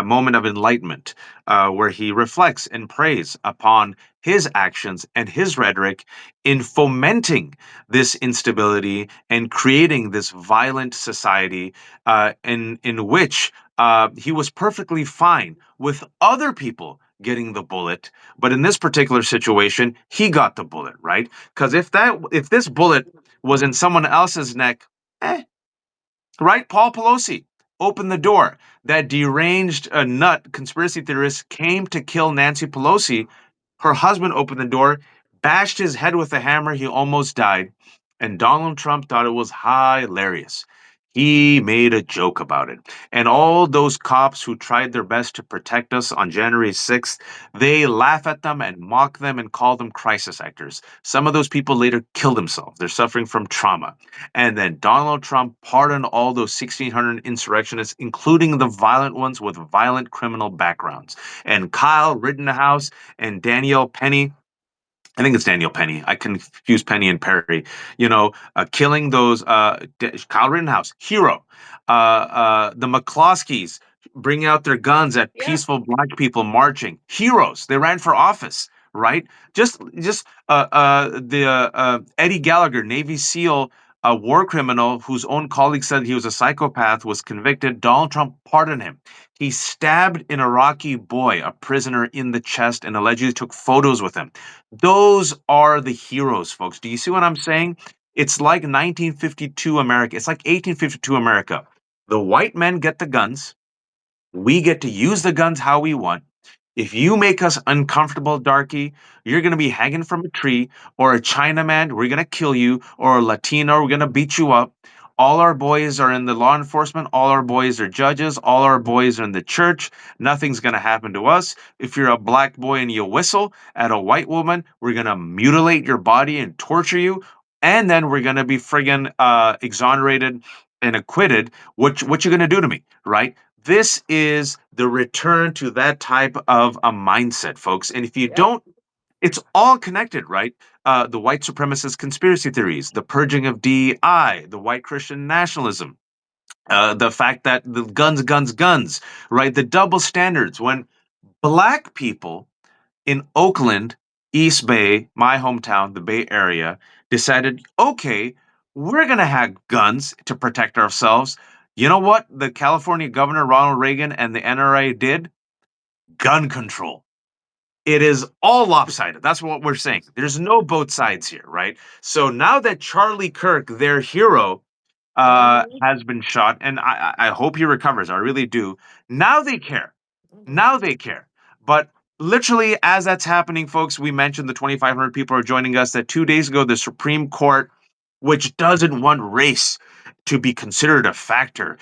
moment of enlightenment, where he reflects and prays upon his actions and his rhetoric in fomenting this instability and creating this violent society, in which he was perfectly fine with other people getting the bullet, but in this particular situation, he got the bullet, right? Because if this bullet was in someone else's neck, eh, right? Paul Pelosi opened the door. That deranged nut conspiracy theorist came to kill Nancy Pelosi. Her husband opened the door, bashed his head with a hammer. He almost died. And Donald Trump thought it was hilarious. He made a joke about it. And all those cops who tried their best to protect us on January 6th, they laugh at them and mock them and call them crisis actors. Some of those people later killed themselves. They're suffering from trauma. And then Donald Trump pardoned all those 1,600 insurrectionists, including the violent ones with violent criminal backgrounds. And Kyle Rittenhouse and Danielle Penny, I think it's Daniel Penny. I confuse Penny and Perry. Killing those Kyle Rittenhouse, hero. The McCloskeys bring out their guns at Yeah. peaceful black people marching, heroes. They ran for office, right? Just the Eddie Gallagher, Navy SEAL, a war criminal whose own colleagues said he was a psychopath, was convicted. Donald Trump pardoned him. He stabbed an Iraqi boy, a prisoner, in the chest and allegedly took photos with him. Those are the heroes, folks. Do you see what I'm saying? It's like 1952 America. It's like 1852 America. The white men get the guns. We get to use the guns how we want. If you make us uncomfortable, darky, you're going to be hanging from a tree, or a Chinaman, we're going to kill you, or a Latino, we're going to beat you up. All our boys are in the law enforcement. All our boys are judges. All our boys are in the church. Nothing's going to happen to us. If you're a black boy and you whistle at a white woman, we're going to mutilate your body and torture you. And then we're going to be friggin' exonerated and acquitted. What you going to do to me, right? This is the return to that type of a mindset, folks. And if you Yep. don't, it's all connected, right? The white supremacist conspiracy theories, the purging of DEI, the white Christian nationalism, the fact that the guns, guns, guns, right? The double standards. When black people in Oakland, East Bay, my hometown, the Bay Area, decided, okay, we're going to have guns to protect ourselves. You know what the California governor, Ronald Reagan, and the NRA did? Gun control. It is all lopsided. That's what we're saying. There's no both sides here, right? So now that Charlie Kirk, their hero, Hmm. has been shot, and I hope he recovers. I really do. Now they care. Now they care. But literally, as that's happening, folks, we mentioned the 2,500 people are joining us. That 2 days ago, the Supreme Court, which doesn't want race to be considered a factor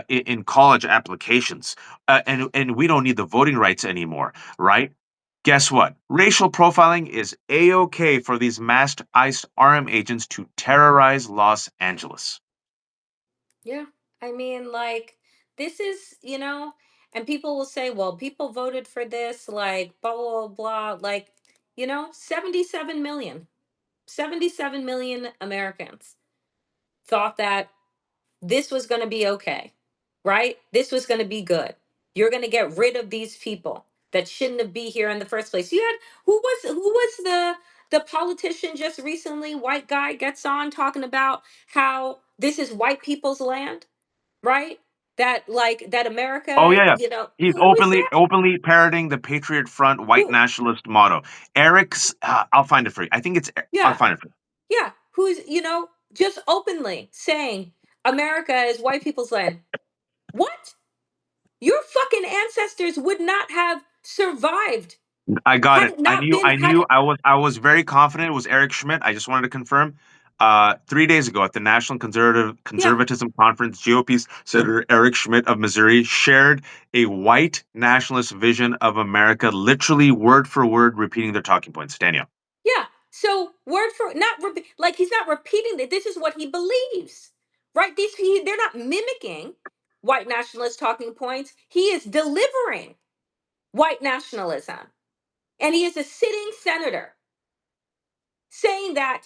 in college applications, and we don't need the voting rights anymore, right? Guess what? Racial profiling is a-okay for these masked ICE RM agents to terrorize Los Angeles. Yeah. I mean, like, this is, and people will say, well, people voted for this, like, blah, blah, blah. Like, 77 million, 77 million Americans thought that this was going to be okay, right? This was going to be good. You're going to get rid of these people that shouldn't have be here in the first place. You had who was the politician just recently, white guy gets on talking about how this is white people's land, right? That like that Oh America, yeah, yeah. He's who is openly that? openly parroting the Patriot Front white Who nationalist motto. Eric's, I'll find it for you. I think it's, I'll yeah, find it for you. yeah, who's, just openly saying America is white people's land. What? Your fucking ancestors would not have survived I got had it. it not been I had knew it. I was very confident it was Eric Schmidt. I just wanted to confirm. 3 days ago at the National Yeah, Conservatism Conference, GOP Senator Eric Schmidt of Missouri shared a white nationalist vision of America, literally word for word, repeating their talking points. Daniel. yeah. So word for not like he's not repeating that. This is what he believes, right? They're not mimicking white nationalist talking points. He is delivering white nationalism, and he is a sitting senator saying that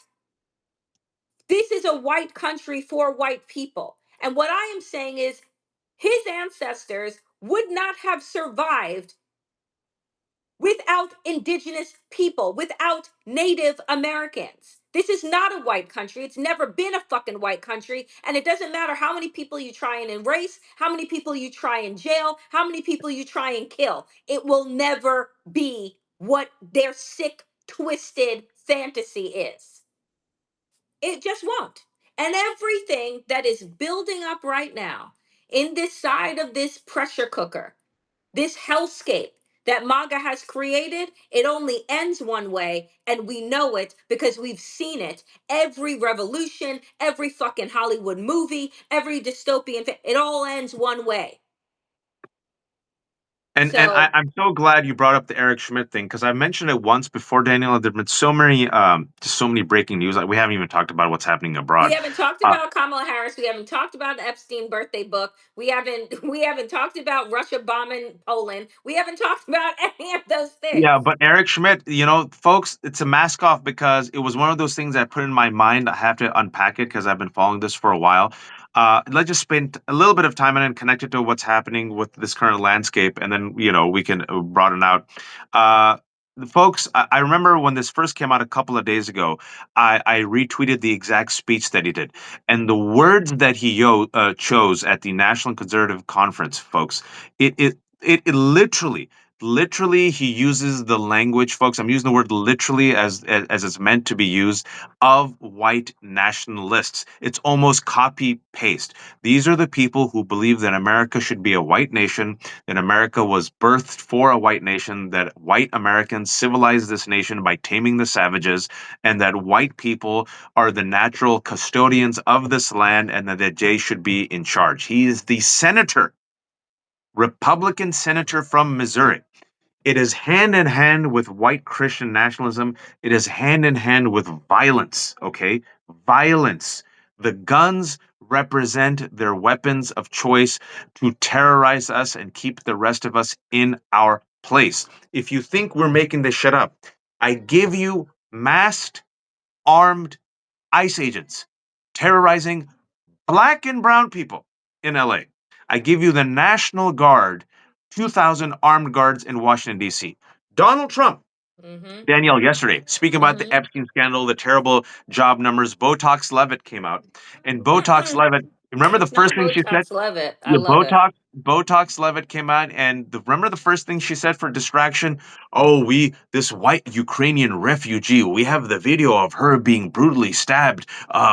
this is a white country for white people. And what I am saying is his ancestors would not have survived without indigenous people, without Native Americans. This is not a white country. It's never been a fucking white country. And it doesn't matter how many people you try and erase, how many people you try and jail, how many people you try and kill. It will never be what their sick, twisted fantasy is. It just won't. And everything that is building up right now in this side of this pressure cooker, this hellscape that MAGA has created, it only ends one way, and we know it because we've seen it. Every revolution, every fucking Hollywood movie, every dystopian, it all ends one way. And So I'm so glad you brought up the Eric Schmidt thing because I mentioned it once before, Daniel. There've been so many, just so many breaking news. Like we haven't even talked about what's happening we abroad. haven't talked Uh, about Kamala Harris. We haven't talked about the Epstein birthday book. We haven't talked about Russia bombing Poland. We haven't talked about any of those Yeah, things. but Eric Schmidt, folks, it's a mask off because it was one of those things I put in my mind. I have to unpack it because I've been following this for a while. Let's just spend a little bit of time and then connect it to what's happening with this current landscape, and then we can broaden out. The folks, I remember when this first came out a couple of days ago, I retweeted the exact speech that he did, and the words that he chose at the National Conservative Conference, folks, it literally Literally, he uses the language, folks. I'm using the word literally as it's meant to be used, of white nationalists. It's almost copy paste. These are the people who believe that America should be a white nation, that America was birthed for a white nation, that white Americans civilized this nation by taming the savages, and that white people are the natural custodians of this land, and that they should be in charge. He is the senator, Republican senator from Missouri. It is hand in hand with white Christian nationalism. It is hand in hand with violence, okay? Violence. The guns represent their weapons of choice to terrorize us and keep the rest of us in our place. If you think we're making this shit up, I give you masked, armed ICE agents terrorizing black and brown people in LA. I give you the National Guard, 2,000 armed guards in Washington, D.C. Donald Trump, Mm-hmm. Danielle, yesterday, speaking about the Mm-hmm. Epstein scandal, the terrible job numbers, Botox Levitt came out. And Botox Mm-mm. Levitt, remember the first Not thing she said? Botox. Love it. I Yeah, love it. Botox Levitt came out, and remember the first thing she said for distraction? Oh, this white Ukrainian refugee, we have the video of her being brutally stabbed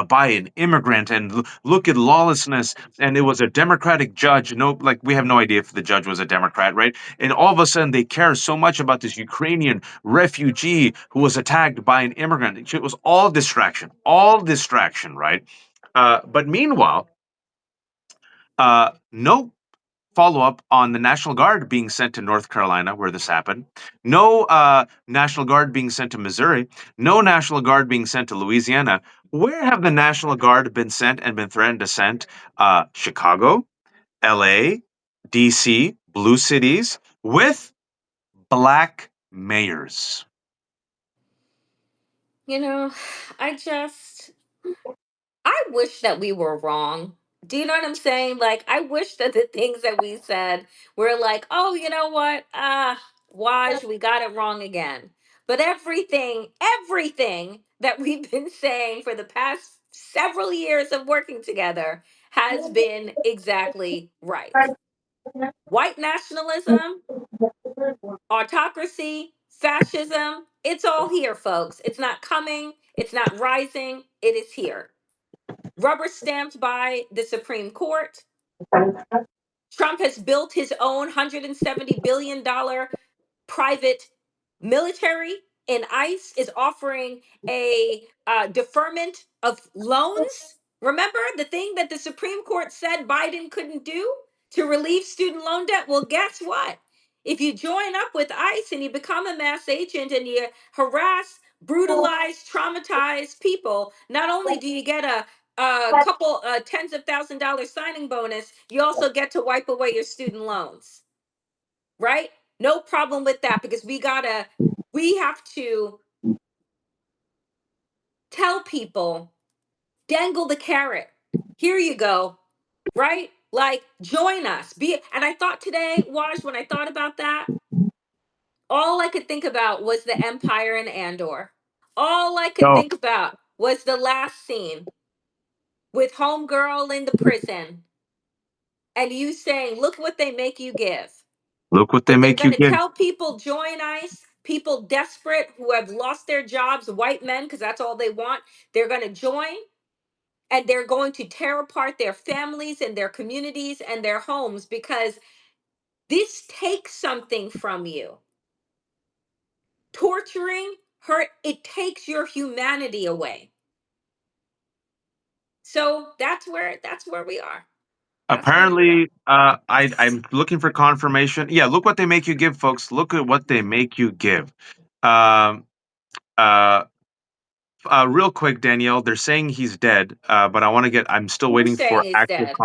by an immigrant, and look at lawlessness. And it was a Democratic judge. No, like we have no idea if the judge was a Democrat, right? And all of a sudden, they care so much about this Ukrainian refugee who was attacked by an immigrant. It was all distraction, right? But meanwhile, no follow up on the National Guard being sent to North Carolina, where this happened. No National Guard being sent to Missouri. No National Guard being sent to Louisiana. Where have the National Guard been sent and been threatened to send? Chicago, LA, DC, blue cities with black mayors. You know, I just I wish that we were wrong. Do you know what I'm saying? Like, I wish that the things that we said were like, oh, you know what? Waj, we got it wrong again. But everything that we've been saying for the past several years of working together has been exactly right. White nationalism, autocracy, fascism, it's all here, folks. It's not coming, it's not rising, it is here. Rubber stamped by the Supreme Court. Trump has built his own $170 billion private military, and ICE is offering a deferment of loans. Remember the thing that the Supreme Court said Biden couldn't do to relieve student loan debt? Well, guess what? If you join up with ICE and you become a mass agent and you harass, brutalize, traumatize people, not only do you get a couple tens of $1,000 signing bonus, you also get to wipe away your student loans, right? No problem with that because we have to tell people, dangle the carrot. Here you go, right? Like join us. And I thought today, Waj, when I thought about that, all I could think about was the Empire in Andor. All I could So think about was the last scene with Homegirl in the prison and you saying, look what they make you give. look what they But they're make you going to give. tell people join ICE, people desperate who have lost their jobs, white men, because that's all they want. They're going to join and they're going to tear apart their families and their communities and their homes because this takes something from you. Torturing, hurt, it takes your humanity away. So that's where we are. That's where we are. Apparently, I'm looking for confirmation. Yeah, look what they make you give, folks. Look at what they make you give. Um, uh, Real quick, Danielle, they're saying he's dead, but I want to get. I'm still Who's waiting saying for he's actual dead?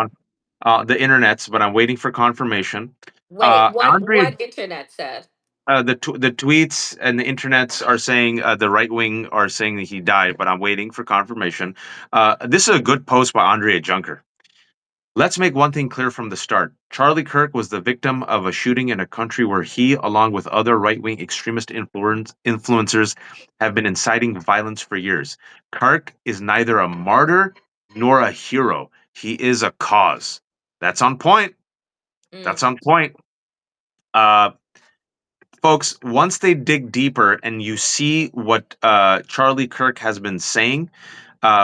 the internet's, but I'm waiting for confirmation. Wait, what Andre, what internet said? the tweets and the internets are saying the right wing are saying that he died, but I'm waiting for confirmation. This is a good post by Andrea Junker. Let's make one thing clear from the start. Charlie Kirk was the victim of a shooting in a country where he, along with other right wing extremist influencers, have been inciting violence for years. Kirk is neither a martyr nor a hero. He is a cause. That's on point. Mm. That's on point. Uh, folks, once they dig deeper and you see what Charlie Kirk has been saying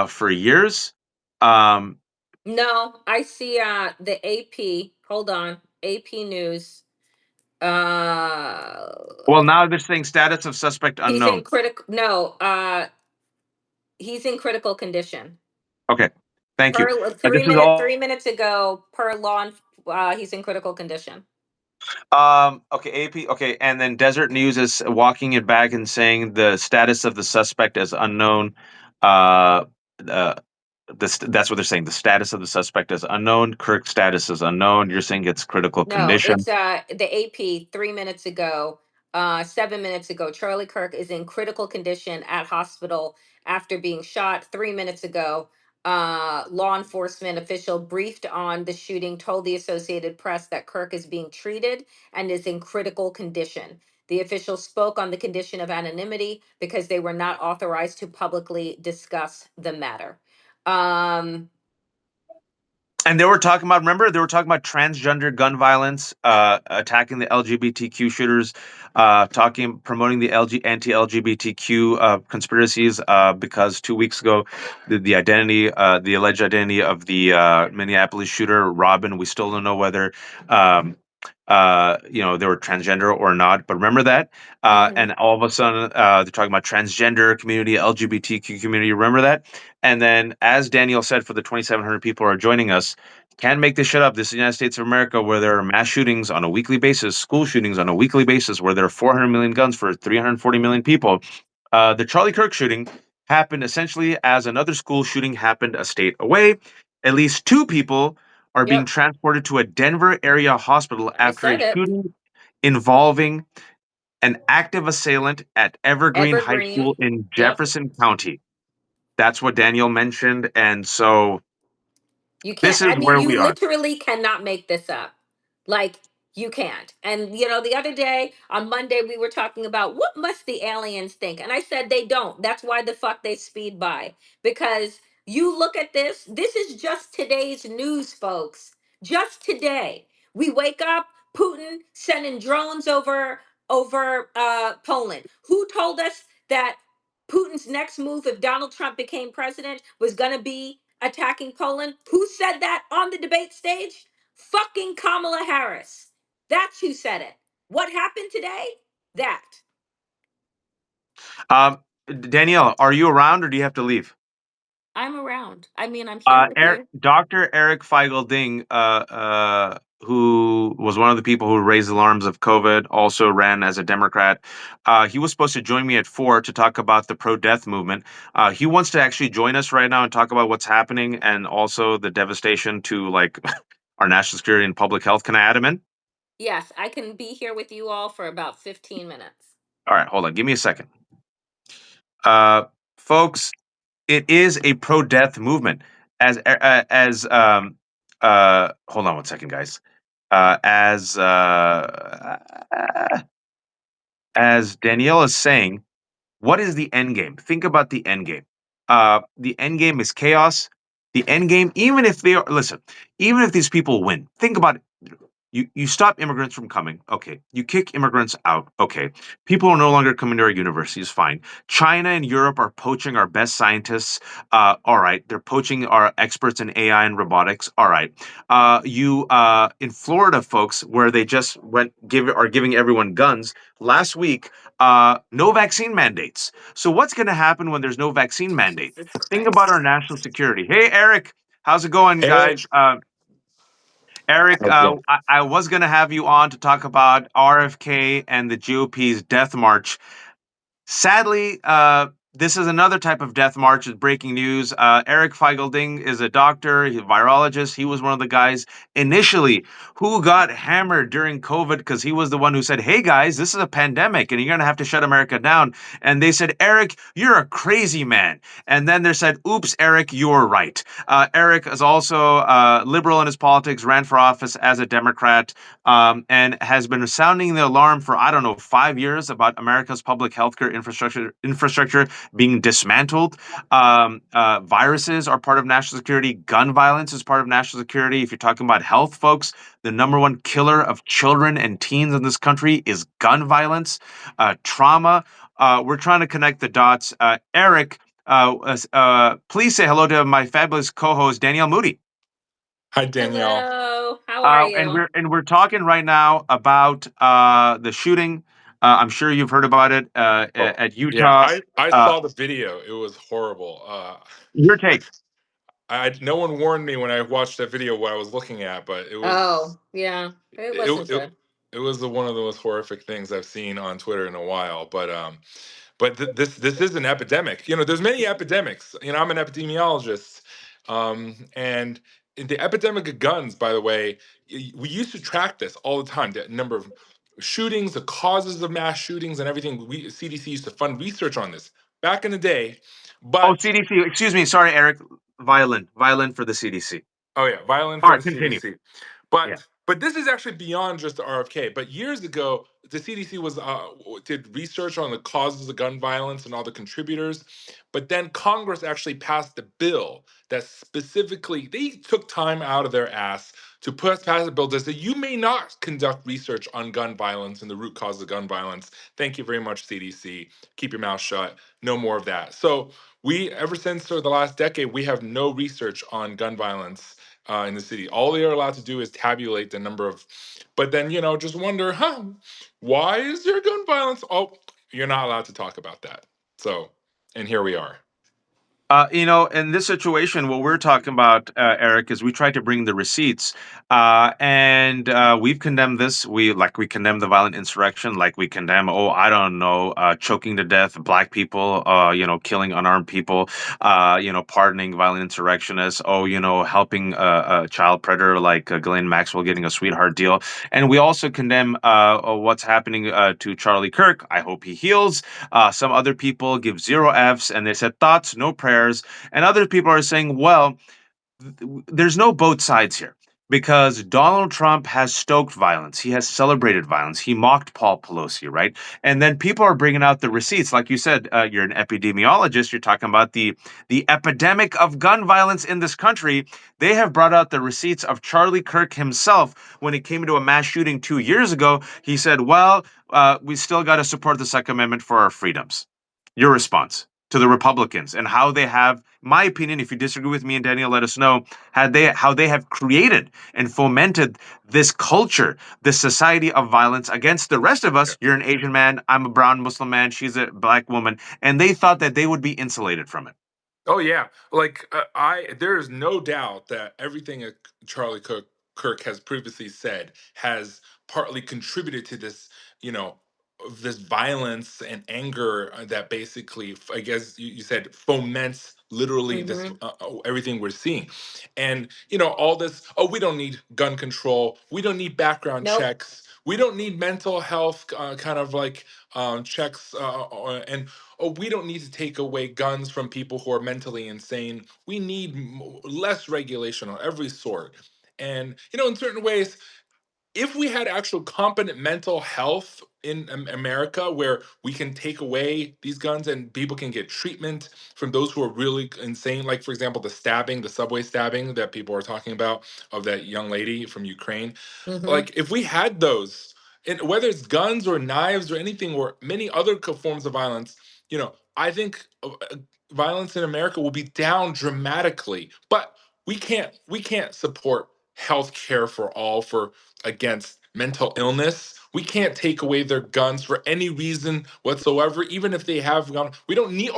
for years, um, No, I see the AP. Hold on. AP News. Uh well, now they're saying status of suspect he's in unknown. critical no, he's in critical condition. Okay, thank you. Per And this is 3 minutes ago, per law, he's in critical condition. okay, AP. Okay, and then Desert News is walking it back and saying the status of the suspect is unknown. Uh, uh, that's what they're saying. The status of the suspect is unknown. Kirk's status is unknown. You're saying it's critical No, condition. it's the AP 3 minutes ago, 7 minutes ago. Charlie Kirk is in critical condition at hospital after being shot 3 minutes ago. Law enforcement official briefed on the shooting told the Associated Press that Kirk is being treated and is in critical condition. The official spoke on the condition of anonymity because they were not authorized to publicly discuss the matter. Um, And they were talking about, remember, they were talking about transgender gun violence, attacking the LGBTQ shooters, promoting the anti-LGBTQ conspiracies, because 2 weeks ago, the alleged identity of the Minneapolis shooter, Robin, we still don't know whether, um, they were transgender or not. But remember that? mhm. And all of a sudden, they're talking about transgender community, LGBTQ community. Remember that? And then, as Daniel said, for the 2,700 people who are joining us, can't make this shit up. This is the United States of America, where there are mass shootings on a weekly basis, school shootings on a weekly basis, where there are 400 million guns for 340 million people. The Charlie Kirk shooting happened essentially as another school shooting happened a state away. At least two people are being Yep, transported to a Denver area hospital I after a said it. shooting involving an active assailant at Evergreen High Evergreen. School in Yep. Jefferson County. That's what Daniel mentioned. And so You can't, this is I mean, where you we are. literally cannot make this up. Like, you can't. And, the other day on Monday, we were talking about what must the aliens think? And I said they don't. That's why the fuck they speed by. Because you look at this is just today's news, folks. Just today. We wake up, Putin sending drones over Poland. Who told us that Putin's next move, if Donald Trump became president, was going to be attacking Poland? Who said that on the debate stage? Fucking Kamala Harris. That's who said it. What happened today? That. Danielle, are you around or do you have to leave? I'm around. I mean, I'm here with you. Dr. Eric Feigl-Ding, who was one of the people who raised alarms of COVID, also ran as a Democrat. He was supposed to join me at 4 to talk about the pro-death movement. He wants to actually join us right now and talk about what's happening and also the devastation to like our national security and public health. Can I add him in? Yes, I can be here with you all for about 15 minutes. All right, hold on. Give me a second. Uh, Folks, it is a pro-death movement. As hold on one second, guys. As Danielle is saying, what is the end game? Think about the end game. The end game is chaos. The end game, even if they are, listen, even if these people win, think about it. You stop immigrants from coming. Okay. You kick immigrants out. Okay. People are no longer coming to our universities. Fine. China and Europe are poaching our best scientists. All right. They're poaching our experts in AI and robotics. All right. You in Florida, folks, where they just are giving everyone guns last week. No vaccine mandates. So what's going to happen when there's no vaccine mandate? Jesus Think about our Christ. national security. Hey, Eric, how's it going, Hey, guys? Eric, how's it going? I was going to have you on to talk about RFK and the GOP's death march. Sadly, this is another type of death march. Is breaking news. Eric Feigl-Ding is a doctor, he's a virologist. He was one of the guys initially who got hammered during COVID because he was the one who said, "Hey guys, this is a pandemic, and you're gonna have to shut America down." And they said, "Eric, you're a crazy man." And then they said, "Oops, Eric, you're right." Eric is also liberal in his politics, ran for office as a Democrat, and has been sounding the alarm for I don't know 5 years about America's public healthcare infrastructure being dismantled. Viruses are part of national security. Gun violence is part of national security. If you're talking about health, folks, the number one killer of children and teens in this country is gun violence, trauma. We're trying to connect the dots. Eric, please say hello to my fabulous co-host Danielle Moody. Hi, Danielle. Hello, how are you? And we're talking right now about the shooting. I'm sure you've heard about it Oh, at yeah, Utah. I Uh, saw the video. It was horrible. your take. No one warned me when I watched that video what I was looking at, but Oh, yeah, it it wasn't it, good. it was one of the most horrific things I've seen on Twitter in a while. But this is an epidemic. There's many epidemics. I'm an epidemiologist, and in the epidemic of guns, by the way, we used to track this all the time. The number of shootings, the causes of mass shootings, and everything. CDC used to fund research on this back in the day, Oh, but CDC. Excuse me. Sorry, Eric. Violent for the CDC. oh yeah, violent All for the right, continue. CDC. Yeah. But this is actually beyond just the RFK. But years ago, the CDC did research on the causes of gun violence and all the contributors. But then Congress actually passed a bill that specifically they took time out of their ass to pass a bill that said you may not conduct research on gun violence and the root cause of gun violence. Thank you very much, CDC. Keep your mouth shut. No more of that. So we ever since the last decade, we have no research on gun violence in the city. All they are allowed to do is tabulate the number of, but then, just wonder, why is there gun violence? Oh, you're not allowed to talk about that. So, and here we are. In this situation, what we're talking about, Eric, is we tried to bring the receipts, and we've condemned this. We condemn the violent insurrection, like we condemn, oh, I don't know, choking to death black people, killing unarmed people, pardoning violent insurrectionists, oh, helping a child predator like Ghislaine Maxwell getting a sweetheart deal, and we also condemn what's happening to Charlie Kirk. I hope he heals. Some other people give zero Fs and they said thoughts, no prayers. And other people are saying, well, there's no both sides here because Donald Trump has stoked violence. He has celebrated violence. He mocked Paul Pelosi, right? And then people are bringing out the receipts. Like you said, you're an epidemiologist. You're talking about the epidemic of gun violence in this country. They have brought out the receipts of Charlie Kirk himself when it came to a mass shooting 2 years ago. He said, well, we still got to support the Second Amendment for our freedoms. Your response to the Republicans and how they have, my opinion, if you disagree with me and Daniel, let us know how they have created and fomented this culture, this society of violence against the rest of us. You're an Asian man, I'm a brown Muslim man, she's a black woman, and they thought that they would be insulated from it. Oh yeah, like there is no doubt that everything Charlie Kirk has previously said has partly contributed to this, you know, of this violence and anger that basically, I guess you said, foments literally this Mm-hmm. everything we're seeing, and all this. Oh, we don't need gun control. We don't need background Nope. checks. We don't need mental health kind of like checks and oh, we don't need to take away guns from people who are mentally insane. We need less regulation on every sort. And, in certain ways, if we had actual competent mental health in America where we can take away these guns and people can get treatment from those who are really insane, like, for example, the subway stabbing that people are talking about of that young lady from Ukraine, Mm-hmm. like if we had those, and whether it's guns or knives or anything or many other forms of violence, I think violence in America will be down dramatically. But we can't support health care for all for against mental illness. We can't take away their guns for any reason whatsoever, even if they have gun. We don't need,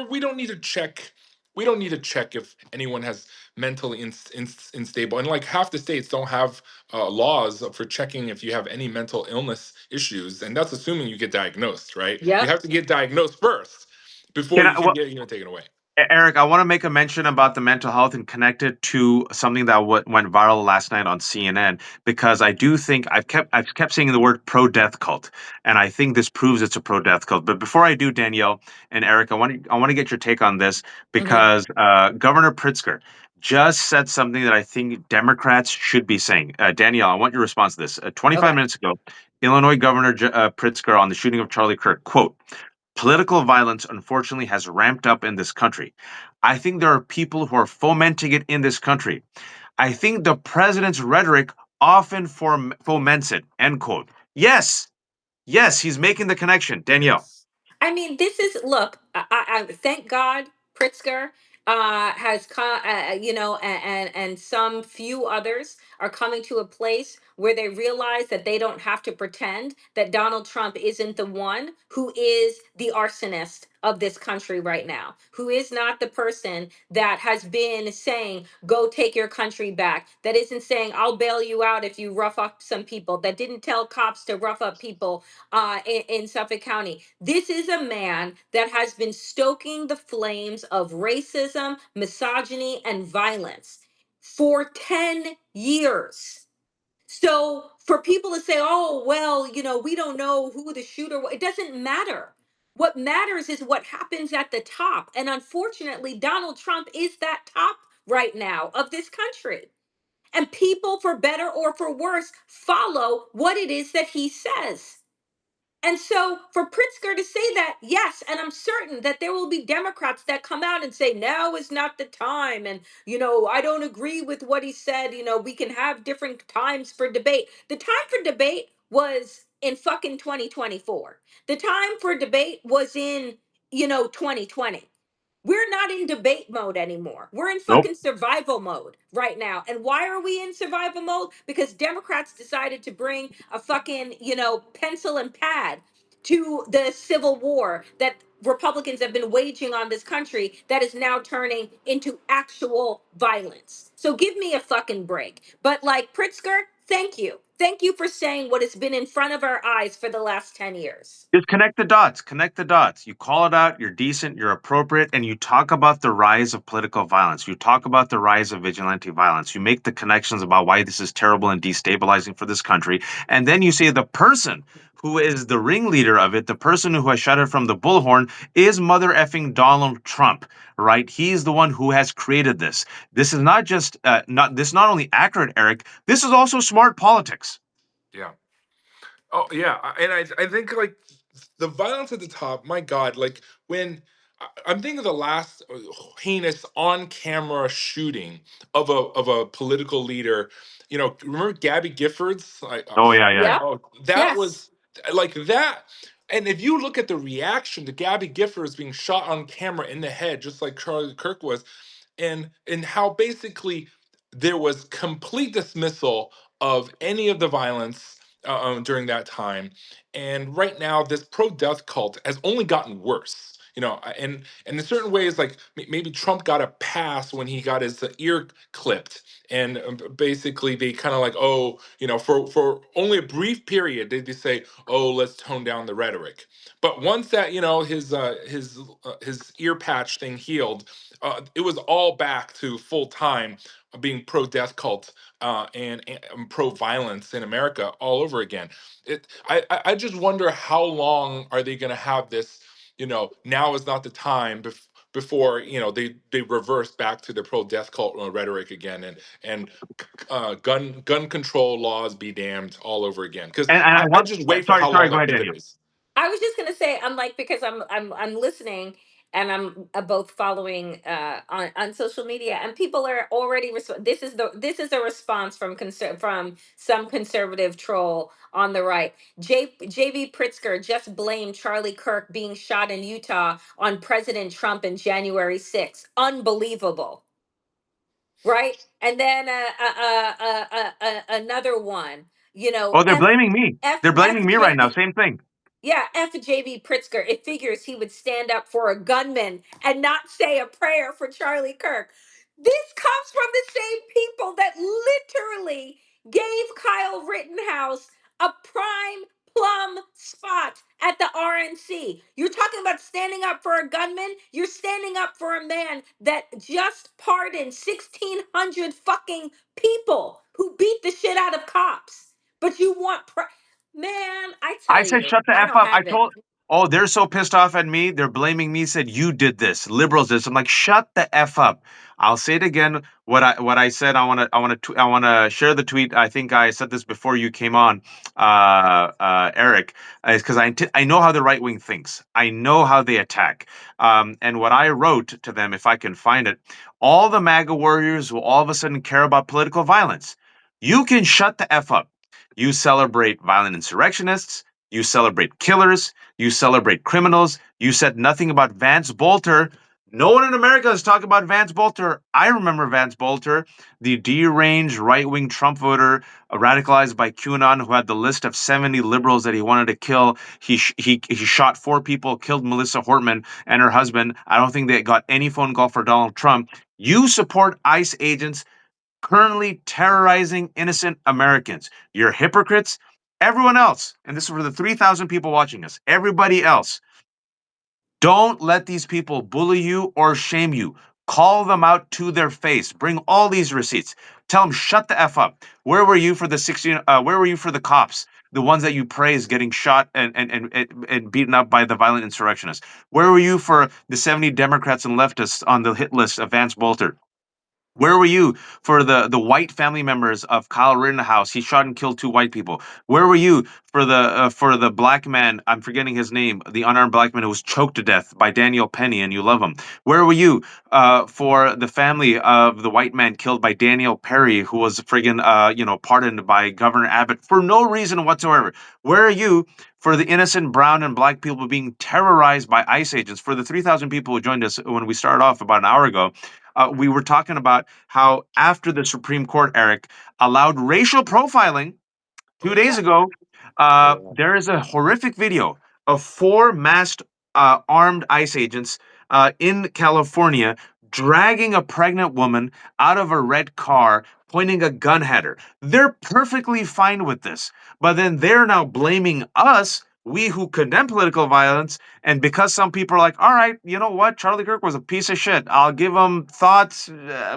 we don't need to check. We don't need to check if anyone has mentally unstable. And like half the states don't have laws for checking if you have any mental illness issues, and that's assuming you get diagnosed, right? You Yep. have to get diagnosed first before Can you I, can well, get taken away. Eric, I want to make a mention about the mental health and connect it to something that went viral last night on CNN because I do think I've kept saying the word pro-death cult, and I think this proves it's a pro-death cult. But before I do, Danielle and Eric, I want to get your take on this Mm-hmm. because Governor Pritzker just said something that I think Democrats should be saying. Danielle, I want your response to this. 25 Okay. minutes ago, Illinois Governor Pritzker on the shooting of Charlie Kirk, quote, Political violence, unfortunately, has ramped up in this country. I think there are people who are fomenting it in this country. I think the president's rhetoric often foments it. End quote. Yes, yes, he's making the connection. Danielle. Yes. I mean, this is look. I thank God Pritzker has come, and some few others are coming to a place where they realize that they don't have to pretend that Donald Trump isn't the one who is the arsonist of this country right now, who is not the person that has been saying, go take your country back, that isn't saying, I'll bail you out if you rough up some people, that didn't tell cops to rough up people in Suffolk County. This is a man that has been stoking the flames of racism, misogyny, and violence for 10 years. So for people to say, oh, well, we don't know who the shooter was, it doesn't matter. What matters is what happens at the top. And unfortunately, Donald Trump is that top right now of this country. And people, for better or for worse, follow what it is that he says. And so for Pritzker to say that, yes, and I'm certain that there will be Democrats that come out and say, now is not the time. And, I don't agree with what he said. We can have different times for debate. The time for debate was in fucking 2024. The time for debate was in, 2020. We're not in debate mode anymore. We're in Nope. fucking survival mode right now. And why are we in survival mode? Because Democrats decided to bring a fucking, pencil and pad to the civil war that Republicans have been waging on this country that is now turning into actual violence. So give me a fucking break. But like Pritzker, thank you. Thank you for saying what has been in front of our eyes for the last 10 years. Just connect the dots. Connect the dots. You call it out, you're decent, you're appropriate, and you talk about the rise of political violence. You talk about the rise of vigilante violence. You make the connections about why this is terrible and destabilizing for this country. And then you say the person who is the ringleader of it, the person who has shouted from the bullhorn, is mother effing Donald Trump, right? He's the one who has created this. This is not just not only accurate, Eric. This is also smart politics. Yeah. Oh yeah, and I think like the violence at the top. My God, like when I'm thinking of the last heinous on camera shooting of a political leader. Remember Gabby Giffords? Oh yeah, yeah, yeah. Yep. Oh, that Yes. was like that. And if you look at the reaction to Gabby Giffords being shot on camera in the head, just like Charlie Kirk was, and how basically there was complete dismissal of any of the violence during that time. And right now, this pro-death cult has only gotten worse. And in certain ways, like maybe Trump got a pass when he got his ear clipped, and basically they kind of like, oh, for only a brief period, they say, oh, let's tone down the rhetoric. But once that his ear patch thing healed, it was all back to full time being pro death cult and pro violence in America all over again. I just wonder how long are they going to have this? Now is not the time before they reverse back to the pro death cult rhetoric again, and gun control laws be damned all over again. Because And I I want. just wait for Sorry, how sorry. long Go that ahead, pivot Daniel. is. I was just gonna say, I'm like, because I'm listening and I'm both following on social media, and people are already this is a response from from some conservative troll on the right. JB Pritzker just blamed Charlie Kirk being shot in Utah on President Trump in January 6th. Unbelievable, right? And then another one, Oh, they're F blaming me. F They're blaming me right now. FJB. Same thing. Yeah, FJB Pritzker, it figures he would stand up for a gunman and not say a prayer for Charlie Kirk. This comes from the same people that literally gave Kyle Rittenhouse a prime plum spot at the RNC. You're talking about standing up for a gunman? You're standing up for a man that just pardoned 1,600 fucking people who beat the shit out of cops. But you want man, I I tell said you, shut the I f don't up. have it. Oh, they're so pissed off at me. They're blaming me. Said you did this. Liberals did this. I'm like, shut the f up. I'll say it again. What I said. I want to share the tweet. I think I said this before you came on, Eric. Is because I know how the right wing thinks. I know how they attack. And what I wrote to them, if I can find it, all the MAGA warriors will all of a sudden care about political violence. You can shut the f up. You celebrate violent insurrectionists. You celebrate killers. You celebrate criminals. You said nothing about Vance Bolter. No one in America has talked about Vance Bolter. I remember Vance Bolter, the deranged right wing Trump voter, radicalized by QAnon, who had the list of 70 liberals that he wanted to kill. He shot 4 people, killed Melissa Hortman and her husband. I don't think they got any phone call for Donald Trump. You support ICE agents currently terrorizing innocent Americans. You're hypocrites. Everyone else, and this is for the 3,000 people watching us, everybody else, don't let these people bully you or shame you. Call them out to their face. Bring all these receipts. Tell them, shut the F up. Where were you for the 16? Where were you for the cops? The ones that you praised getting shot and beaten up by the violent insurrectionists. Where were you for the 70 Democrats and leftists on the hit list of Vance Bolter? Where were you for the white family members of Kyle Rittenhouse? He shot and killed 2 white people. Where were you for the black man? I'm forgetting his name. The unarmed black man who was choked to death by Daniel Penny, and you love him. Where were you for the family of the white man killed by Daniel Perry, who was friggin' pardoned by Governor Abbott for no reason whatsoever? Where are you for the innocent brown and black people being terrorized by ICE agents? For the 3,000 people who joined us when we started off about an hour ago, we were talking about how after the Supreme Court, Eric, allowed racial profiling two Oh days yeah. ago, Oh there is a horrific video of 4 masked armed ICE agents in California dragging a pregnant woman out of a red car, pointing a gun at her. They're perfectly fine with this, but then they're now blaming us. We who condemn political violence, and because some people are like, all right, you know what? Charlie Kirk was a piece of shit. I'll give him thoughts,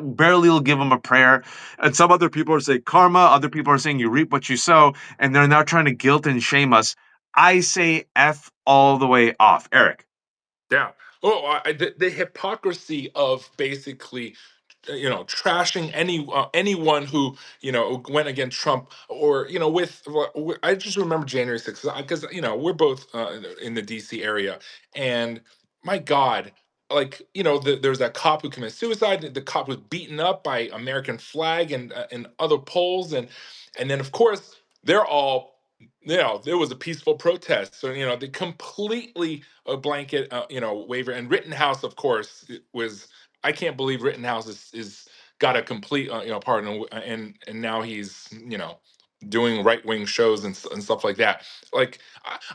barely will give him a prayer. And some other people are saying karma, other people are saying you reap what you sow, and they're now trying to guilt and shame us. I say F all the way off. Eric. yeah. Oh, the hypocrisy of basically trashing anyone who went against Trump, or I just remember January 6th because we're both in the DC area, and my God, like there's that cop who committed suicide. The cop was beaten up by American flag and other poles, and then of course they're all. There was a peaceful protest, so they completely a blanket, waiver. And Rittenhouse, of course, was I can't believe Rittenhouse is got a complete pardon, and now he's doing right wing shows and stuff like that. Like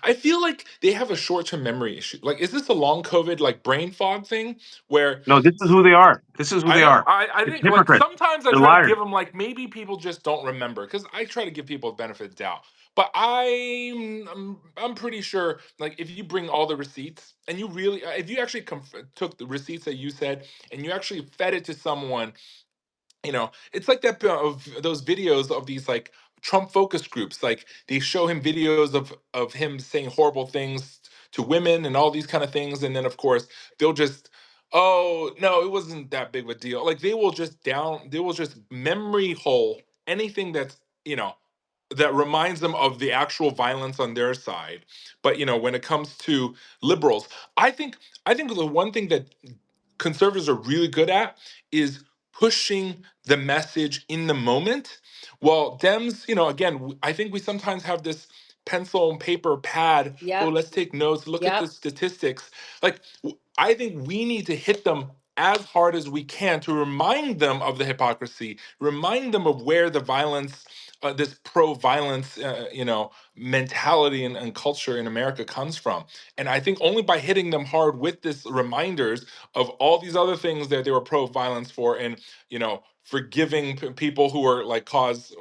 I feel like they have a short term memory issue. Like, is this a long COVID like brain fog thing where No, this is who they are. This is who I they know. are. I It's think like hypocrites. sometimes I They're try to liars. give them like maybe people just don't remember because I try to give people the benefit of the doubt. But I'm pretty sure like if you bring all the receipts and you really if you actually took the receipts that you said and you actually fed it to someone, it's like that of those videos of these like Trump focus groups. Like they show him videos of him saying horrible things to women and all these kind of things, and then of course they'll just, oh no, it wasn't that big of a deal. Like they will just memory hole anything that's that reminds them of the actual violence on their side. But when it comes to liberals, I think I think the one thing that conservatives are really good at is pushing the message in the moment. Well, Dems, again, I think we sometimes have this pencil and paper pad. Oh, Yep. let's take notes, look at the Yep. statistics. Like, I think we need to hit them as hard as we can to remind them of the hypocrisy, remind them of where the violence, this pro-violence, mentality and culture in America comes from. And I think only by hitting them hard with this reminders of all these other things that they were pro-violence for, and forgiving people who are like cause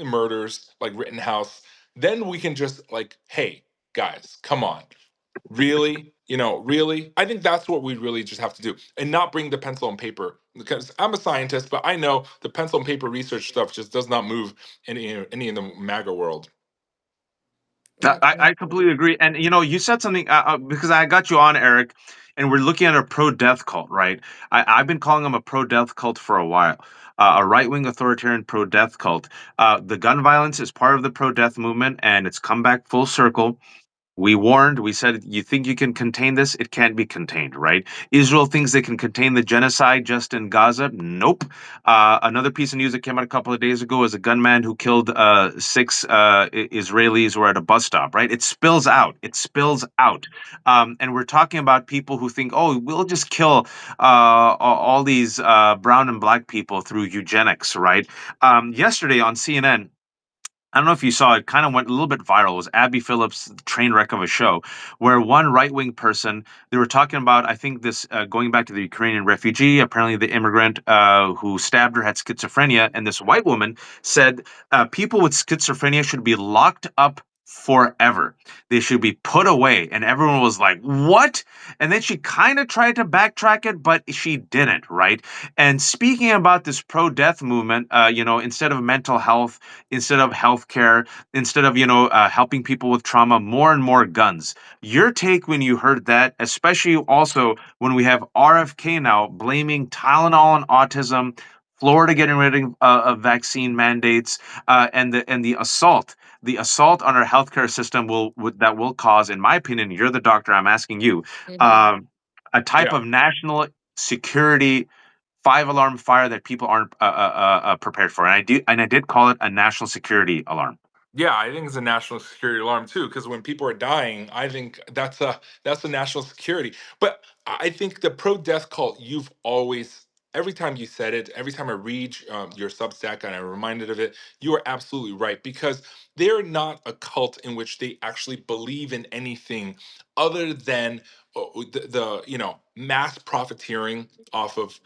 murders like Rittenhouse, then we can just like, hey guys, come on, really, really. I think that's what we really just have to do, and not bring the pencil and paper, because I'm a scientist, but I know the pencil and paper research stuff just does not move any in the MAGA world. I completely agree. And you said something because I got you on, Eric, and we're looking at a pro-death cult, right? I've been calling them a pro-death cult for a while, a right-wing authoritarian pro-death cult. The gun violence is part of the pro-death movement, and it's come back full circle. We warned, we said, you think you can contain this? It can't be contained, right? Israel thinks they can contain the genocide just in Gaza. Nope. Another piece of news that came out a couple of days ago was a gunman who killed six Israelis who were at a bus stop, right? It spills out. It spills out. And we're talking about people who think, oh, we'll just kill all these brown and black people through eugenics, right? Yesterday on CNN, I don't know if you saw it, kind of went a little bit viral. It was Abby Phillips' train wreck of a show, where one right wing person, they were talking about, I think this, going back to the Ukrainian refugee, apparently the immigrant who stabbed her had schizophrenia. And this white woman said people with schizophrenia should be locked up forever. They should be put away. And everyone was like, what? And then she kind of tried to backtrack it, but she didn't, right? And speaking about this pro death movement, instead of mental health, instead of healthcare, instead of helping people with trauma, more and more guns. Your take when you heard that, especially also when we have RFK now blaming Tylenol on autism, Florida getting rid of vaccine mandates, and the assault on our healthcare system that will cause, in my opinion, you're the doctor, I'm asking you, Hmm. um, a type Yeah. of national security five-alarm fire that people aren't prepared for. And I did call it a national security alarm. Yeah, I think it's a national security alarm too, because when people are dying, I think that's a national security. But I think the pro-death cult, you've always, every time you said it, every time I read your Substack and I'm reminded of it, you are absolutely right, because they're not a cult in which they actually believe in anything other than the mass profiteering off of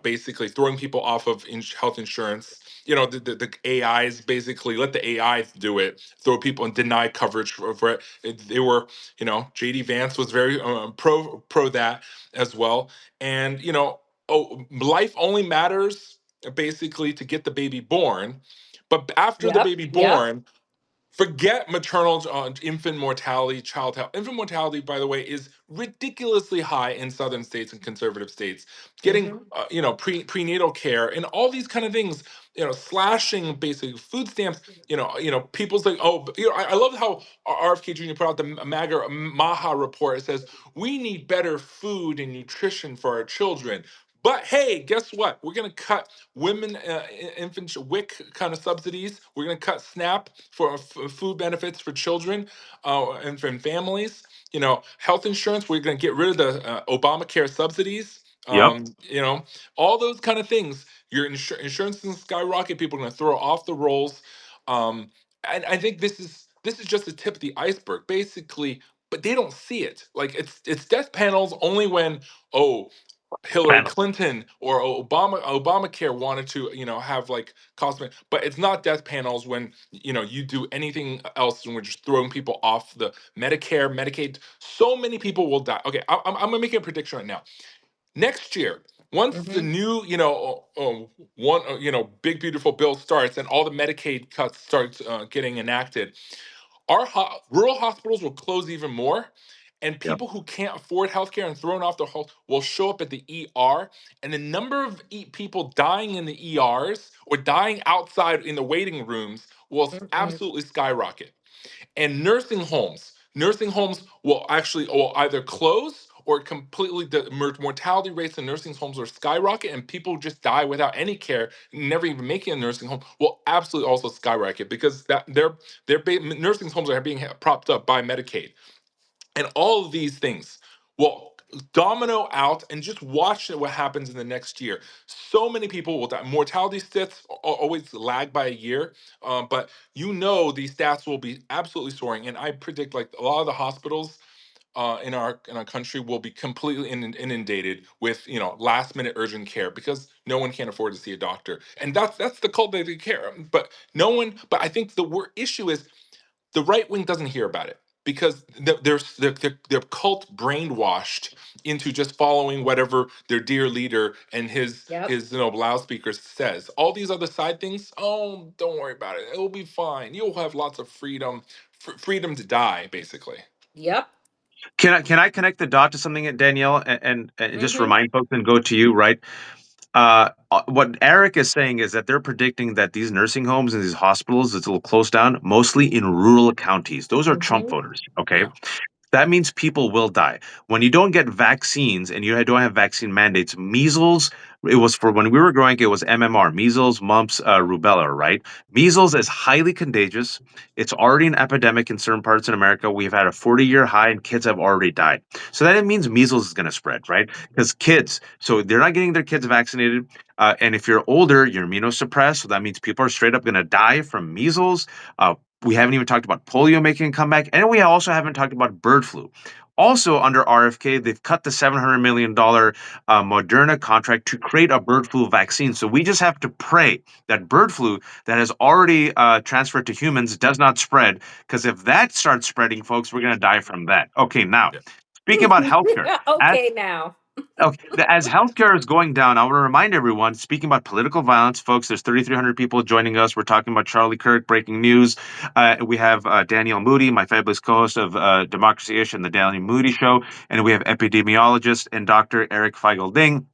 basically throwing people off of health insurance. The AIs basically let the AI do it, throw people and deny coverage for it. They were, JD Vance was very pro that as well. And life only matters basically to get the baby born, but after the Yep. baby Yep. born, forget maternal infant mortality, child health. Infant mortality, by the way, is ridiculously high in southern states and conservative states. Getting, Hmm. prenatal care and all these kind of things. Slashing basic food stamps. People's like, oh, I love how RFK Jr. put out the MAGA Maha report. It says we need better food and nutrition for our children. But hey, guess what? We're going to cut women, infant WIC kind of subsidies. We're going to cut SNAP for food benefits for children and for families. Health insurance. We're going to get rid of the Obamacare subsidies. Yep. All those kind of things. Your insurance is skyrocket. People are going to throw off the rolls. And I think this is just the tip of the iceberg, basically. But they don't see it. Like it's death panels only when, oh, Hillary Panel. Clinton or Obamacare wanted to, have like cost, but it's not death panels when you do anything else and we're just throwing people off the Medicare, Medicaid. So many people will die. Okay, I'm gonna make a prediction right now. Next year, once the Hmm. new, one, big beautiful bill starts and all the Medicaid cuts starts getting enacted, our rural hospitals will close even more, and Yep. people who can't afford healthcare and thrown off their health will show up at the ER, and the number of people dying in the ERs or dying outside in the waiting rooms will Hmm. absolutely skyrocket. And nursing homes will either close or completely, the mortality rates in nursing homes will skyrocket, and people just die without any care, never even making a nursing home, will absolutely also skyrocket, because that nursing homes are being propped up by Medicaid. And all of these things will domino out, and just watch what happens in the next year. So many people will die. Mortality stats always lag by a year, but these stats will be absolutely soaring. And I predict, like, a lot of the hospitals in our country will be completely inundated with last minute urgent care, because no one can afford to see a doctor, and that's the cult that they care. But no one. But I think the issue is the right wing doesn't hear about it, because they're cult brainwashed into just following whatever their dear leader and his Yep. his loudspeaker says. All these other side things, oh, don't worry about it. It will be fine. You'll have lots of freedom freedom to die, basically. Yep. Can I connect the dot to something, Danielle, and just Mm-hmm. remind folks and go to you, right? What Eric is saying is that they're predicting that these nursing homes and these hospitals that will close down mostly in rural counties. Those are Trump Mm-hmm. voters. Okay. Yeah. That means people will die. When you don't get vaccines and you don't have vaccine mandates, measles, it was for when we were growing, it was MMR, measles, mumps, rubella, right? Measles is highly contagious. It's already an epidemic in certain parts in America. We've had a 40-year high and kids have already died. So that means measles is going to spread, right? Because kids, so they're not getting their kids vaccinated. And if you're older, you're immunosuppressed. So that means people are straight up going to die from measles. We haven't even talked about polio making a comeback, and we also haven't talked about bird flu. Also, under RFK, they've cut the $700 million Moderna contract to create a bird flu vaccine. So we just have to pray that bird flu that has already transferred to humans does not spread, because if that starts spreading, folks, we're going to die from that. Okay, now, Yeah. speaking about healthcare, as Okay, now. Okay, as healthcare is going down, I want to remind everyone, speaking about political violence, folks, there's 3,300 people joining us. We're talking about Charlie Kirk, breaking news. We have Danielle Moody, my fabulous co-host of Democracy-ish and the Danielle Moody Show. And we have epidemiologist and Dr. Eric Feigl-Ding,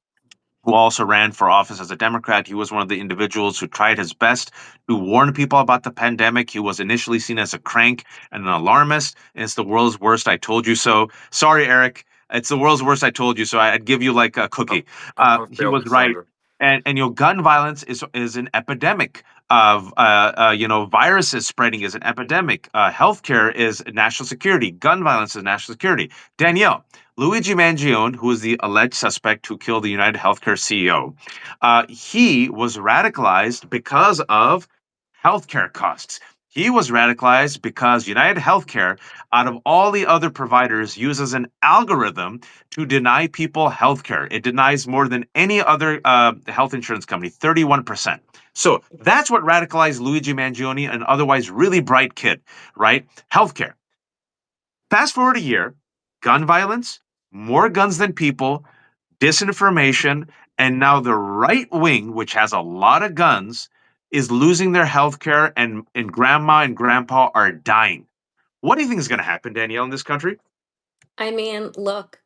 who also ran for office as a Democrat. He was one of the individuals who tried his best to warn people about the pandemic. He was initially seen as a crank and an alarmist, and it's the world's worst I told you so. Sorry, Eric. It's the world's worst I told you so. I'd give you like a Oh, cookie. I'm He failed was right. Cassandra. And gun violence is an epidemic of viruses spreading is an epidemic. Healthcare is national security. Gun violence is national security. Danielle, Luigi Mangione, who is the alleged suspect who killed the United Healthcare CEO, he was radicalized because of healthcare costs. He was radicalized because United Healthcare, out of all the other providers, uses an algorithm to deny people healthcare. It denies more than any other health insurance company, 31%. So that's what radicalized Luigi Mangione, an otherwise really bright kid, right? Healthcare. Fast forward a year, gun violence, more guns than people, disinformation, and now the right wing, which has a lot of guns, is losing their health care, and grandma and grandpa are dying. What do you think is going to happen, Danielle, in this country? I mean, look,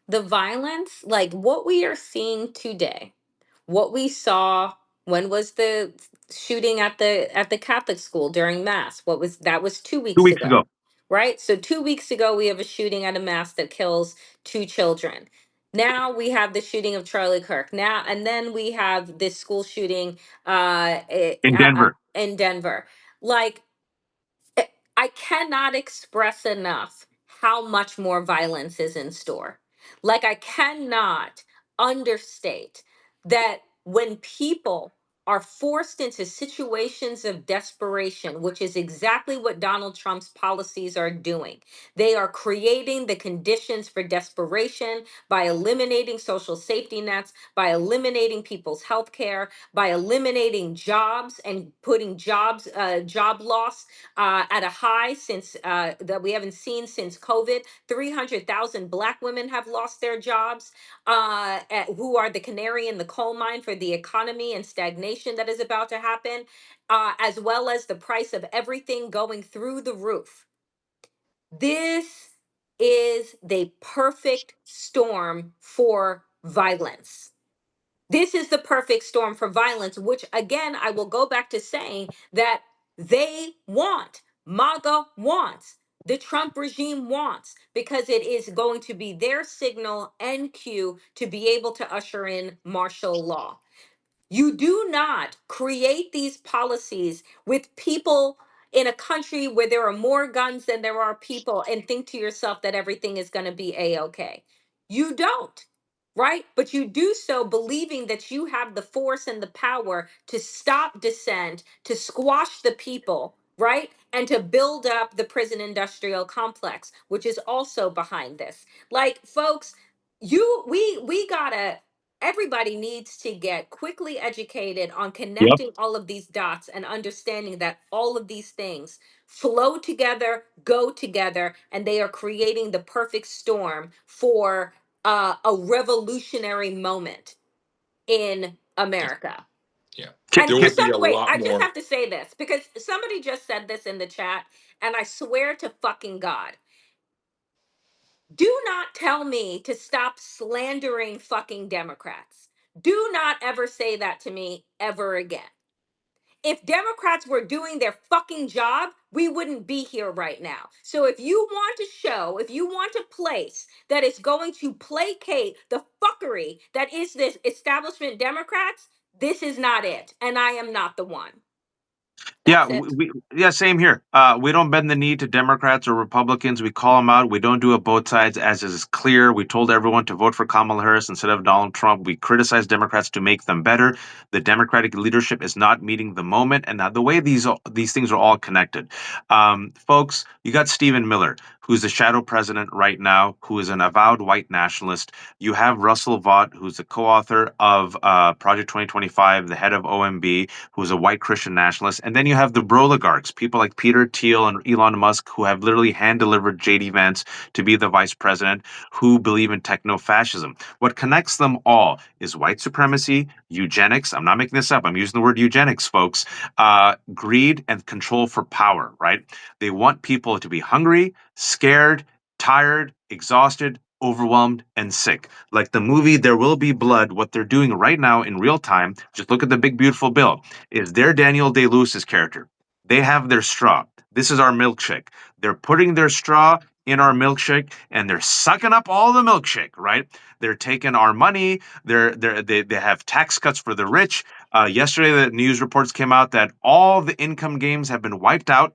the violence, like what we are seeing today, what we saw, when was the shooting at the Catholic school during mass? What was that? Was 2 2 weeks weeks ago, ago. right? So 2 weeks ago we have a shooting at a mass that kills two children. Now we have the shooting of Charlie Kirk. Now and then we have this school shooting In Denver. in Denver. Like, I cannot express enough how much more violence is in store. Like, I cannot understate that when people are forced into situations of desperation, which is exactly what Donald Trump's policies are doing. They are creating the conditions for desperation by eliminating social safety nets, by eliminating people's health care, by eliminating jobs and putting job loss at a high since that we haven't seen since COVID. 300,000 Black women have lost their jobs, who are the canary in the coal mine for the economy and stagnation that is about to happen, as well as the price of everything going through the roof. This is the perfect storm for violence. This is the perfect storm for violence, which again, I will go back to saying that they want, MAGA wants, the Trump regime wants, because it is going to be their signal and cue to be able to usher in martial law. You do not create these policies with people in a country where there are more guns than there are people and think to yourself that everything is going to be a-okay. You don't, right? But you do so believing that you have the force and the power to stop dissent, to squash the people, right? And to build up the prison industrial complex, which is also behind this. Like, folks, we gotta, everybody needs to get quickly educated on Yep. connecting all of these dots and understanding that all of these things flow together, go together, and they are creating the perfect storm for a revolutionary moment in Yeah. America. Yeah. And There Can, would some be a wait, lot I just more. have to say this because somebody just said this in the chat, and I swear to fucking God, do not tell me to stop slandering fucking Democrats. Do not ever say that to me ever again. If Democrats were doing their fucking job, we wouldn't be here right now. So if you want to show, if you want a place that is going to placate the fuckery that is this establishment Democrats, this is not it. And I am not the one. Yeah, That's it. yeah, same here. We don't bend the knee to Democrats or Republicans. We call them out. We don't do it both sides, as is clear. We told everyone to vote for Kamala Harris instead of Donald Trump. We criticize Democrats to make them better. The Democratic leadership is not meeting the moment, and the way these things are all connected. Folks, you got Stephen Miller, who's the shadow president right now, who is an avowed white nationalist. You have Russell Vought, who's the co-author of Project 2025, the head of OMB, who's a white Christian nationalist. And then you have the broligarchs, people like Peter Thiel and Elon Musk, who have literally hand delivered JD Vance to be the vice president, who believe in techno fascism. What connects them all is white supremacy, eugenics. I'm not making this up. I'm using the word eugenics, folks. Greed and control for power, right? They want people to be hungry, scared, tired, exhausted, overwhelmed, and sick. Like the movie There Will Be Blood, what they're doing right now in real time, just look at the big, beautiful bill, is their Daniel Day-Lewis's character. They have their straw. This is our milkshake. They're putting their straw in our milkshake and they're sucking up all the milkshake, right? They're taking our money. They have tax cuts for the rich. Yesterday, the news reports came out that all the income gains have been wiped out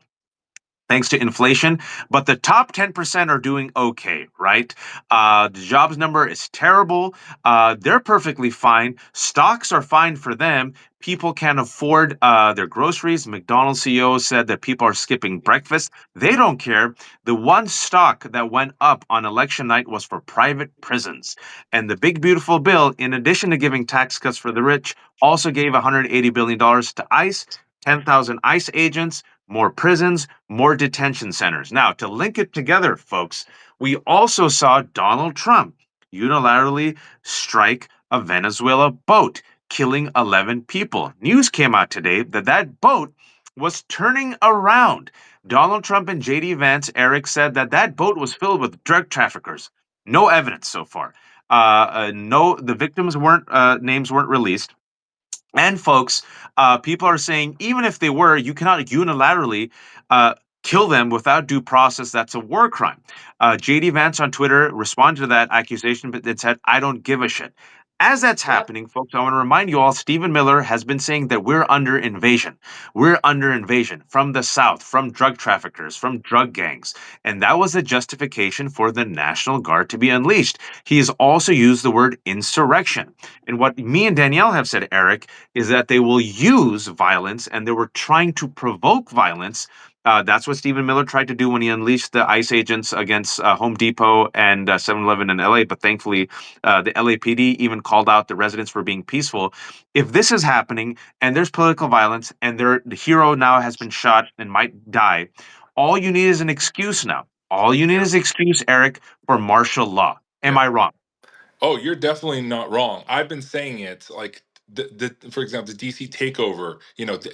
thanks to inflation, but the top 10% are doing okay, right? The jobs number is terrible. They're perfectly fine. Stocks are fine for them. People can't afford their groceries. McDonald's CEO said that people are skipping breakfast. They don't care. The one stock that went up on election night was for private prisons. And the big, beautiful bill, in addition to giving tax cuts for the rich, also gave $180 billion to ICE, 10,000 ICE agents, more prisons, more detention centers. Now, to link it together, folks, we also saw Donald Trump unilaterally strike a Venezuela boat, killing 11 people. News came out today that that boat was turning around. Donald Trump and JD Vance, Eric, said that that boat was filled with drug traffickers. No evidence so far. No, the victims weren't names weren't released. And folks, people are saying even if they were, you cannot unilaterally uh, kill them without due process. That's a war crime. JD Vance on Twitter responded to that accusation, but it said, "I don't give a shit." As that's Yep. happening, folks, I want to remind you all, Stephen Miller has been saying that we're under invasion. We're under invasion from the South, from drug traffickers, from drug gangs. And that was a justification for the National Guard to be unleashed. He has also used the word insurrection. And what me and Danielle have said, Eric, is that they will use violence and they were trying to provoke violence. That's what Stephen Miller tried to do when he unleashed the ICE agents against Home Depot and 7-Eleven in LA. But thankfully, the LAPD even called out the residents for being peaceful. If this is happening and there's political violence and the hero now has been shot and might die, all you need is an excuse now. All you need Yeah. is an excuse, Eric, for martial law. Am Yeah. I wrong? Oh, you're definitely not wrong. I've been saying it like for example, the DC takeover,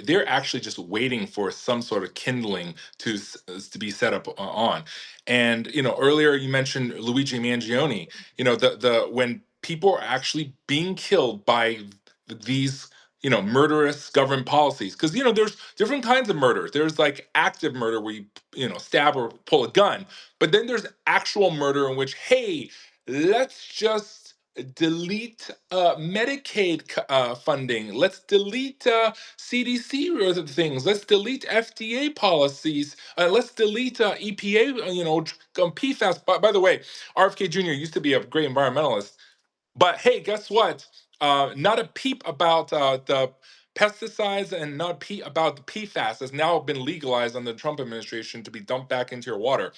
they're actually just waiting for some sort of kindling to be set up on. And earlier you mentioned Luigi Mangione. The when people are actually being killed by these murderous government policies, because there's different kinds of murder. There's like active murder where you stab or pull a gun, but then there's actual murder in which, hey, let's just delete Medicaid funding. Let's delete CDC or other things. Let's delete FDA policies. Let's delete EPA. PFAS. By the way, RFK Jr. used to be a great environmentalist, but hey, guess what? Not a peep about the pesticides and not a peep about the PFAS has now been legalized under the Trump administration to be dumped back into your water.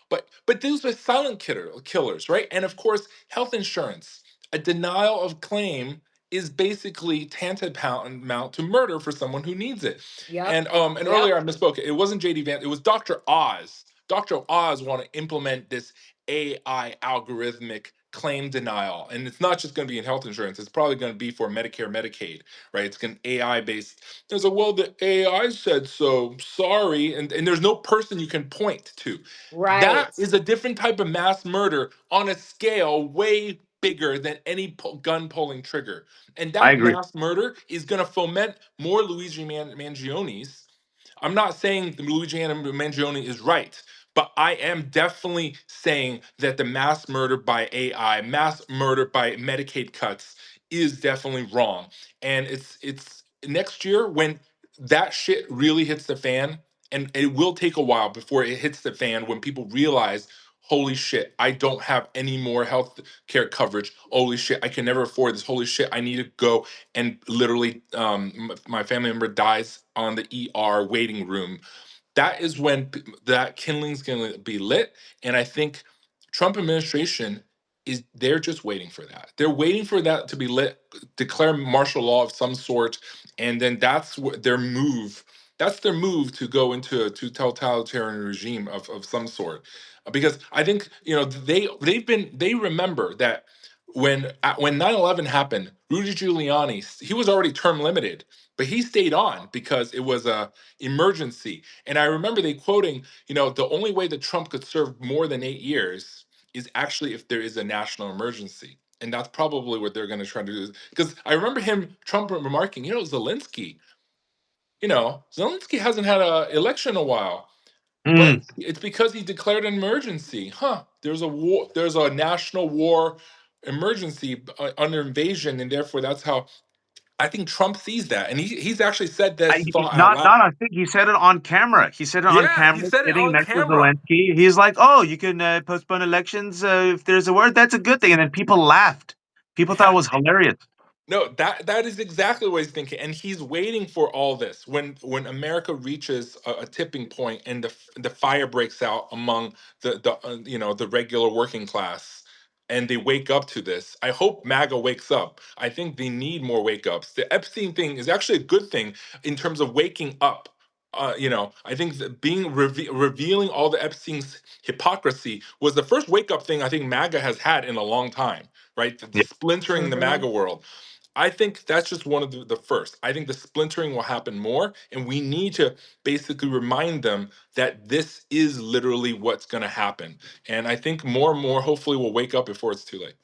But those are silent killers, right? And of course, health insurance. A denial of claim is basically tantamount to murder for someone who needs it. Yep. And Yep. earlier I misspoke. It wasn't JD Vance. It was Dr. Oz. Dr. Oz want to implement this AI algorithmic claim denial. And it's not just going to be in health insurance, it's probably going to be for Medicare, Medicaid, right? It's going to AI based. There's a, well, the AI said so, sorry. And there's no person you can point to. Right. That is a different type of mass murder on a scale way bigger than any gun pulling trigger. And I that agree. mass murder is going to foment more Luigi Mangionis. I'm not saying Luigi Mangione is right, but I am definitely saying that the mass murder by AI, mass murder by Medicaid cuts is definitely wrong. And it's next year when that shit really hits the fan, and it will take a while before it hits the fan when people realize, holy shit, I don't have any more health care coverage. Holy shit, I can never afford this. Holy shit, I need to go and literally my family member dies on the ER waiting room. That is when that kindling's going to be lit. And I think Trump administration is, they're just waiting for that. They're waiting for that to be lit, declare martial law of some sort, and then that's what their move. That's their move to go into a totalitarian regime of some sort. Because I think, you know, they remember that when 9/11 happened, Rudy Giuliani, he was already term limited, but he stayed on because it was a emergency. And I remember they quoting, you know, the only way that Trump could serve more than 8 years is actually if there is a national emergency. And that's probably what they're going to try to do. Because I remember Trump remarking, you know, Zelensky hasn't had an election in a while, but Mm. it's because he declared an emergency. Huh? There's a war. There's a national war emergency under invasion, and therefore that's how I think Trump sees that, and he's actually said this thought out Not, loud. I think he said it on camera. He said it on Yeah, he camera, said it sitting on next to camera. Zelensky. He's like, "Oh, you can postpone elections if there's a word. That's a good thing." And then people laughed. People thought it Yeah. was hilarious. No, that is exactly what he's thinking, and he's waiting for all this. When America reaches a tipping point and the fire breaks out among the regular working class, and they wake up to this. I hope MAGA wakes up. I think they need more wake ups. The Epstein thing is actually a good thing in terms of waking up. I think that revealing all the Epstein's hypocrisy was the first wake up thing I think MAGA has had in a long time. Right, the Yeah. splintering the Hmm. MAGA world. I think that's just one of the first. I think the splintering will happen more, and we need to basically remind them that this is literally what's going to happen. And I think more and more, hopefully, will wake up before it's too late.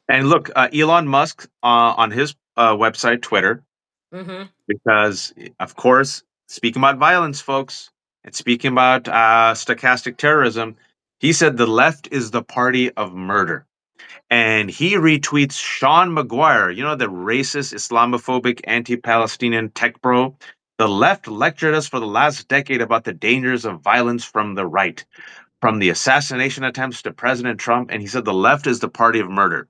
And look, Elon Musk on his website, Twitter, Hmm. because of course, speaking about violence, folks, and speaking about stochastic terrorism, he said the left is the party of murder. And he retweets Sean McGuire, you know, the racist, Islamophobic, anti Palestinian tech bro. The left lectured us for the last decade about the dangers of violence from the right, from the assassination attempts to President Trump. And he said the left is the party of murder.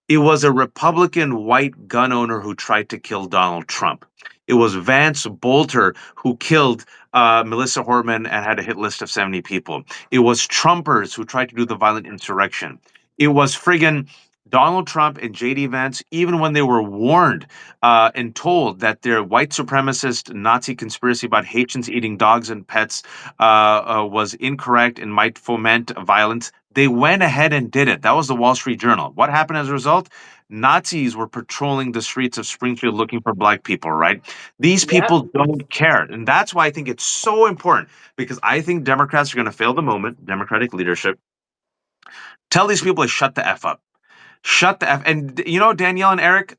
It was a Republican white gun owner who tried to kill Donald Trump. It was Vance Bolter who killed Melissa Hortman and had a hit list of 70 people. It was Trumpers who tried to do the violent insurrection. It was friggin' Donald Trump and JD Vance, even when they were warned and told that their white supremacist Nazi conspiracy about Haitians eating dogs and pets was incorrect and might foment violence, they went ahead and did it. That was the Wall Street Journal. What happened as a result? Nazis were patrolling the streets of Springfield looking for black people, right? These Yep. people don't care. And that's why I think it's so important because I think Democrats are going to fail the moment, Democratic leadership. Tell these people to shut the F up. Shut the F. And you know, Danielle and Eric,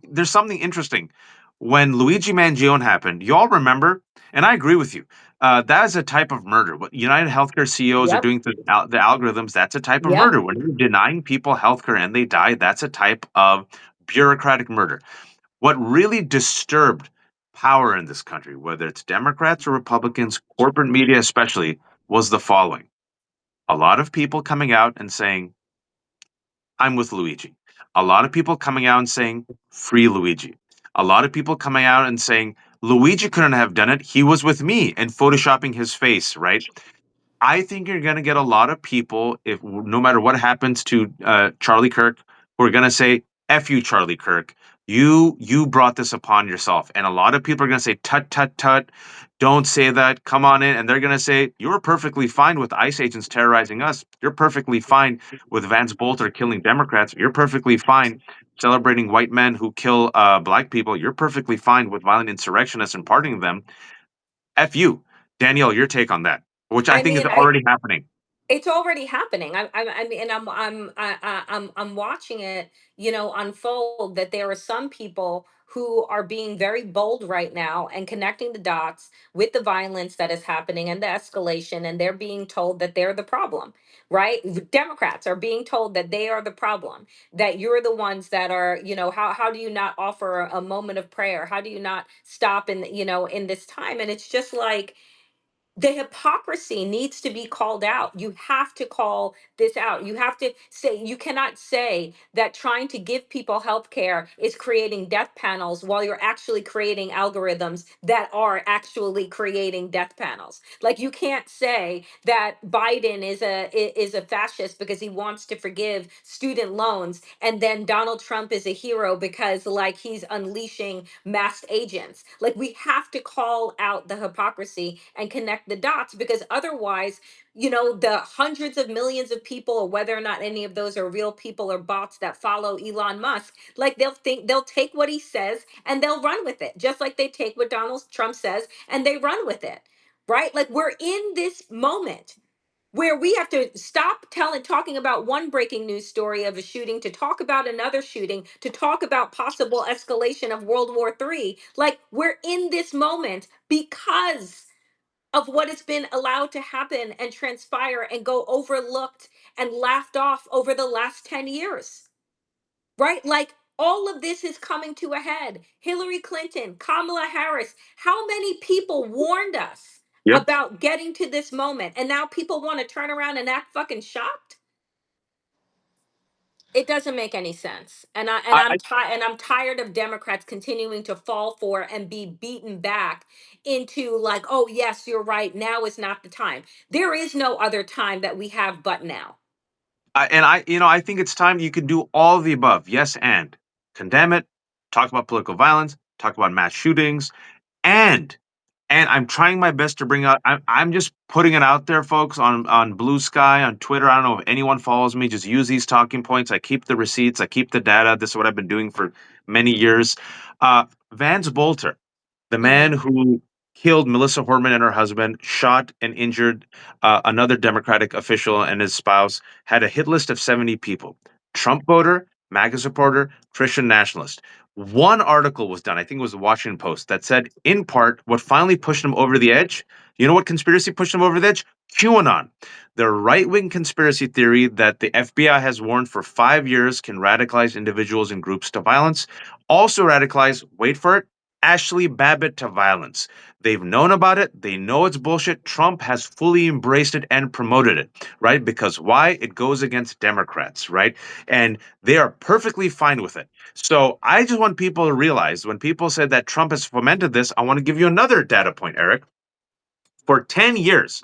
there's something interesting. When Luigi Mangione happened, you all remember, and I agree with you. That is a type of murder. What United Healthcare CEOs are Yep. doing to the algorithms, that's a type of Yep. murder. When you're denying people healthcare and they die, that's a type of bureaucratic murder. What really disturbed power in this country, whether it's Democrats or Republicans, corporate media especially, was the following. A lot of people coming out and saying, I'm with Luigi. A lot of people coming out and saying, free Luigi. A lot of people coming out and saying, Luigi couldn't have done it. He was with me and photoshopping his face, right? I think you're going to get a lot of people, if no matter what happens to Charlie Kirk, who are going to say, F you, Charlie Kirk. You brought this upon yourself. And a lot of people are going to say, tut, tut, tut, don't say that. Come on in. And they're going to say, you were perfectly fine with ICE agents terrorizing us. You're perfectly fine with Vance Bolter killing Democrats. You're perfectly fine celebrating white men who kill black people. You're perfectly fine with violent insurrectionists and pardoning them. F you. Danielle, your take on that, which I I think is mean, I already happening. it's already happening. I mean, and I'm watching it, unfold. That there are some people who are being very bold right now and connecting the dots with the violence that is happening and the escalation, and they're being told that they're the problem. Right? Democrats are being told that they are the problem. That you're the ones that are, how do you not offer a moment of prayer? How do you not stop in this time? And it's just like the hypocrisy needs to be called out. You have to call this out. You have to say, you cannot say that trying to give people health care is creating death panels while you're actually creating algorithms that are actually creating death panels. Like, you can't say that Biden is a fascist because he wants to forgive student loans, and then Donald Trump is a hero because, like, he's unleashing masked agents. Like, we have to call out the hypocrisy and connect the dots, because otherwise, the hundreds of millions of people, or whether or not any of those are real people or bots that follow Elon Musk, like, they'll take what he says and they'll run with it, just like they take what Donald Trump says and they run with it. Right? Like, we're in this moment where we have to stop talking about one breaking news story of a shooting to talk about another shooting, to talk about possible escalation of World War III. Like, we're in this moment because of what has been allowed to happen and transpire and go overlooked and laughed off over the last 10 years. Right? Like, all of this is coming to a head. Hillary Clinton, Kamala Harris, how many people warned us Yep. about getting to this moment? And now people want to turn around and act fucking shocked? It doesn't make any sense. And I and I, I'm tired and I'm tired of Democrats continuing to fall for and be beaten back into, like, oh yes, you're right, now is not the time. There is no other time that we have but now. I think it's time you can do all of the above. Yes, and condemn it, talk about political violence, talk about mass shootings, and I'm trying my best to bring out. I'm just putting it out there, folks, on Blue Sky, on Twitter. I don't know if anyone follows me. Just use these talking points. I keep the receipts. I keep the data. This is what I've been doing for many years. Vance Bolter, the man Hmm. who killed Melissa Horman and her husband, shot and injured another Democratic official and his spouse, had a hit list of 70 people. Trump voter, MAGA supporter, Christian nationalist. One article was done, I think it was the Washington Post, that said, in part, what finally pushed him over the edge. You know what conspiracy pushed him over the edge? QAnon. The right wing conspiracy theory that the FBI has warned for 5 years can radicalize individuals and groups to violence. Also radicalize, wait for it, Ashley Babbitt to violence. They've known about it. They know it's bullshit. Trump has fully embraced it and promoted it, right? Because why? It goes against Democrats, right? And they are perfectly fine with it. So I just want people to realize when people said that Trump has fomented this, I want to give you another data point, Eric. For 10 years,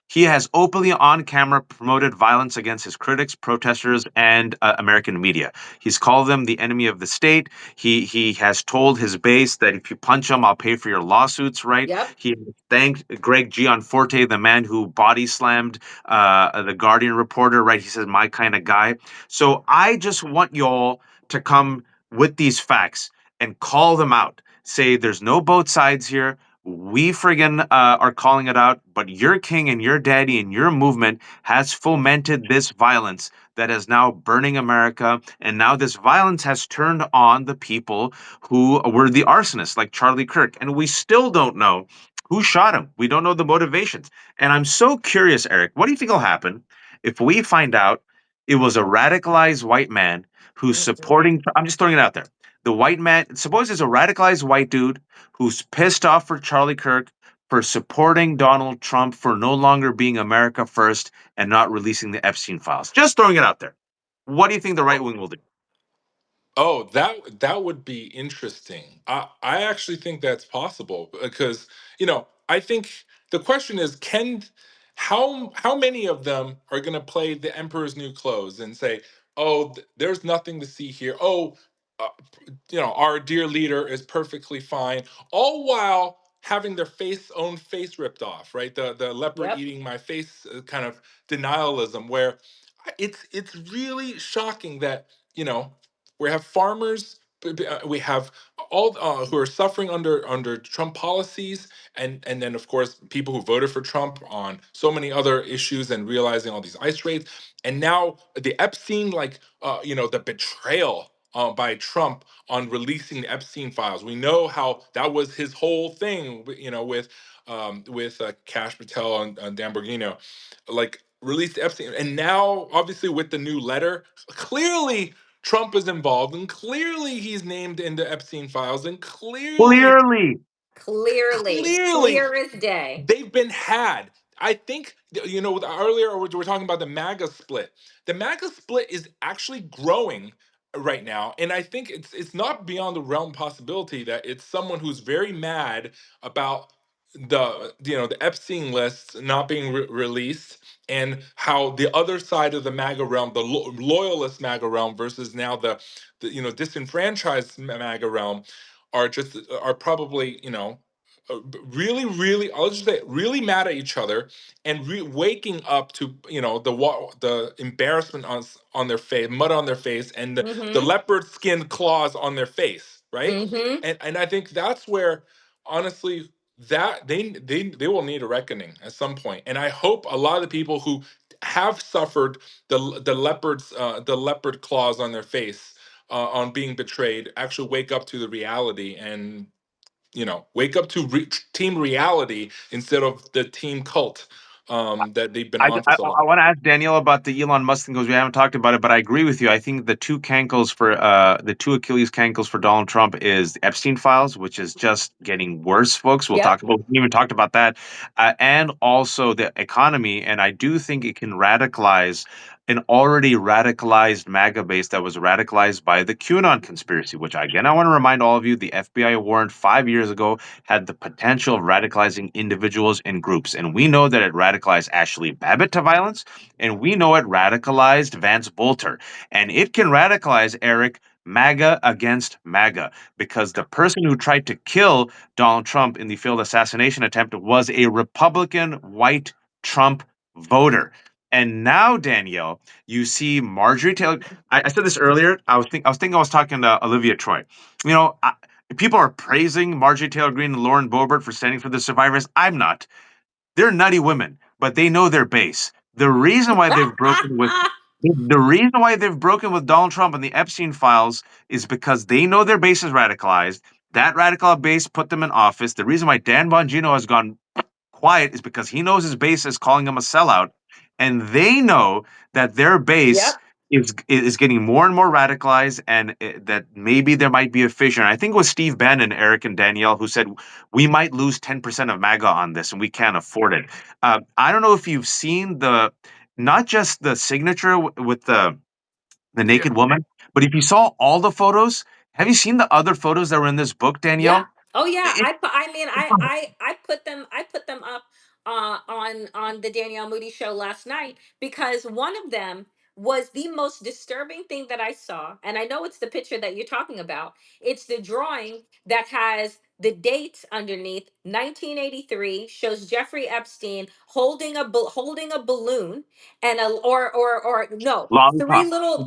he has openly on camera promoted violence against his critics, protesters, and American media. He's called them the enemy of the state. He has told his base that if you punch him, I'll pay for your lawsuits. Right? Yep. He thanked Greg Gianforte, the man who body slammed the Guardian reporter. Right? He says my kind of guy. So I just want y'all to come with these facts and call them out. Say there's no both sides here. We friggin' are calling it out, but your king and your daddy and your movement has fomented this violence that is now burning America. And now this violence has turned on the people who were the arsonists, like Charlie Kirk. And we still don't know who shot him. We don't know the motivations. And I'm so curious, Eric, what do you think will happen if we find out it was a radicalized white man who's Mm-mm. supporting? I'm just throwing it out there. The white man, suppose it's a radicalized white dude who's pissed off for Charlie Kirk for supporting Donald Trump for no longer being America first and not releasing the Epstein files. Just throwing it out there. What do you think the right wing will do? Oh, that would be interesting. I actually think that's possible because, I think the question is, can how many of them are going to play the emperor's new clothes and say, "Oh, there's nothing to see here. Oh, uh, our dear leader is perfectly fine, all while having their own face ripped off, right? The leopard Yep. eating my face kind of denialism, where it's really shocking that we have farmers, we have all who are suffering under Trump policies, and then of course people who voted for Trump on so many other issues and realizing all these ICE raids, and now the Epstein, like the betrayal by Trump on releasing the Epstein files. We know how that was his whole thing, with Cash Patel and Dan Bongino, like released Epstein, and now obviously with the new letter, clearly Trump is involved, and clearly he's named in the Epstein files, and clearly, Clearly. Clearly, clearly clear as day. they've been had. I think earlier we were talking about the MAGA split. The MAGA split is actually growing right now, and I think it's not beyond the realm possibility that it's someone who's very mad about the Epstein list not being released, and how the other side of the MAGA realm, the loyalist MAGA realm versus now the disenfranchised MAGA realm, are probably really, really, I'll just say, really mad at each other, and waking up to the embarrassment on their face, mud on their face, and the Mm-hmm. leopard skin claws on their face, right? Mm-hmm. And I think that's where, honestly, that they will need a reckoning at some point. And I hope a lot of the people who have suffered the leopard claws on their face, on being betrayed, actually wake up to the reality, and wake up to team reality instead of the team cult that they've been I, on for I, so long. I want to ask Danielle about the Elon Musk thing because we haven't talked about it, but I agree with you. I think the two Achilles cankles for Donald Trump is the Epstein files, which is just getting worse, folks. Yep. We haven't even talked about that, and also the economy. And I do think it can radicalize an already radicalized MAGA base that was radicalized by the QAnon conspiracy. Which again, I want to remind all of you, the FBI warrant 5 years ago had the potential of radicalizing individuals and groups. And we know that it radicalized Ashley Babbitt to violence, and we know it radicalized Vance Bolter. And it can radicalize, Eric, MAGA against MAGA, because the person who tried to kill Donald Trump in the failed assassination attempt was a Republican white Trump voter. And now, Danielle, you see Marjorie Taylor. I said this earlier. I was talking to Olivia Troy. You know, people are praising Marjorie Taylor Greene and Lauren Boebert for standing for the survivors. I'm not. They're nutty women, but they know their base. The reason why they've broken with Donald Trump and the Epstein files is because they know their base is radicalized. That radical base put them in office. The reason why Dan Bongino has gone quiet is because he knows his base is calling him a sellout, and they know that their base Yep. is getting more and more radicalized, and that maybe there might be a fissure. And I think it was Steve Bannon, Eric, and Danielle who said we might lose 10% of MAGA on this, and we can't afford it. I don't know if you've seen not just the signature with the Yeah. naked woman, but if you saw all the photos, have you seen the other photos that were in this book, Yeah. Danielle? Oh yeah. It, I mean I put them up on the Danielle Moody show last night because one of them was the most disturbing thing that I saw, and I know it's the picture that you're talking about. It's the drawing that has the dates underneath. 1983 shows Jeffrey Epstein holding a balloon, and a or no, lollipop. three little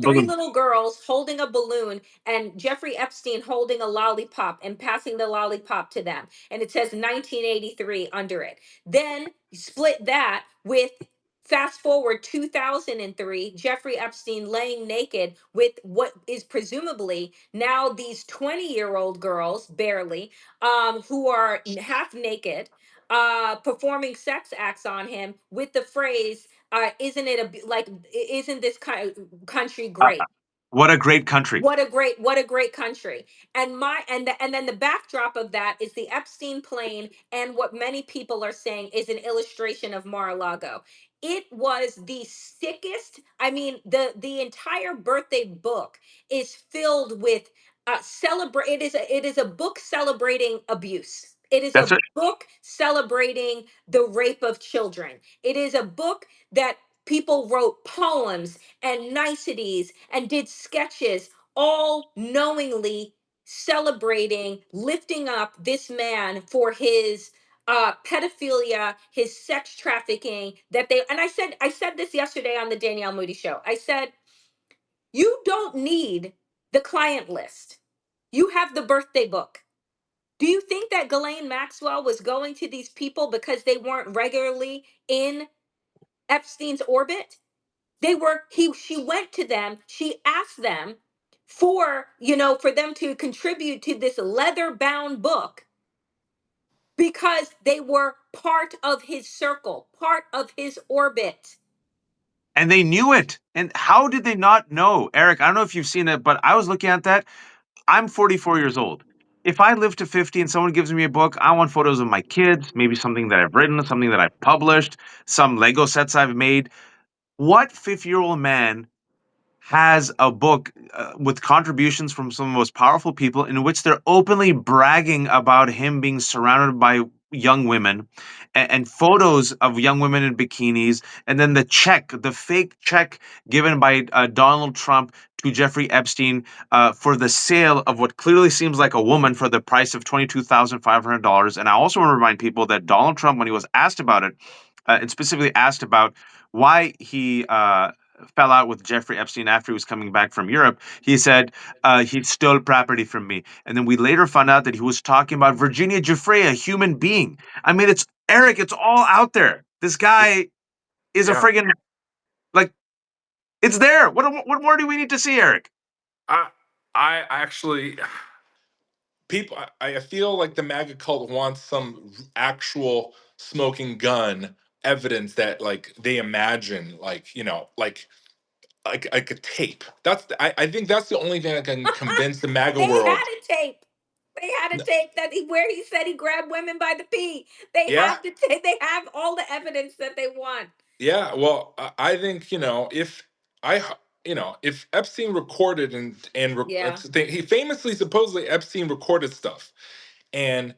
girls holding a balloon, and Jeffrey Epstein holding a lollipop and passing the lollipop to them. And it says 1983 under it. Then split that with, fast forward 2003, Jeffrey Epstein laying naked with what is presumably now these 20-year-old girls, barely, who are half naked, performing sex acts on him with the phrase, isn't it isn't this country Uh, great? what a great country. What a great country. And then the backdrop of that is the Epstein plane, and what many people are saying is an illustration of Mar-a-Lago. It was the sickest. I mean, the entire birthday book is filled with celebrate it is a book celebrating abuse. It is That's a it. book celebrating the rape of children. It is a book that people wrote poems and niceties and did sketches all knowingly celebrating, lifting up this man for his pedophilia, his sex trafficking, that they, and I said this yesterday on the Danielle Moody show. I said, you don't need the client list. You have the birthday book. Do you think that Ghislaine Maxwell was going to these people because they weren't regularly in Epstein's orbit? She went to them, she asked them for, for them to contribute to this leather bound book because they were part of his circle, part of his orbit. And they knew it. And how did they not know? Eric, I don't know if you've seen it, but I was looking at that. I'm 44 years old. If I live to 50 and someone gives me a book, I want photos of my kids, maybe something that I've written, something that I've published, some Lego sets I've made. What 50-year-old man has a book with contributions from some of the most powerful people in which they're openly bragging about him being surrounded by young women and photos of young women in bikinis, and then the fake check given by Donald Trump to Jeffrey Epstein for the sale of what clearly seems like a woman for the price of $22,500. And I also want to remind people that Donald Trump, when he was asked about it, and specifically asked about why he fell out with Jeffrey Epstein after he was coming back from Europe, he said he stole property from me. And then we later found out that he was talking about Virginia Giuffre, a human being. I mean, it's Eric, it's all out there. This guy is a Yeah. friggin' like, it's there. What more do we need to see, Eric? I I actually people I feel like the MAGA cult wants some actual smoking gun evidence that like they imagine, like, like a tape. I think that's the only thing that can convince the MAGA They had world. a tape. They had a N- tape where he said he grabbed women by the pee. They Yeah, have the tape. They have all the evidence that they want. yeah. Well, I think, if I h- if Epstein recorded Yeah. he famously, supposedly, Epstein recorded stuff. And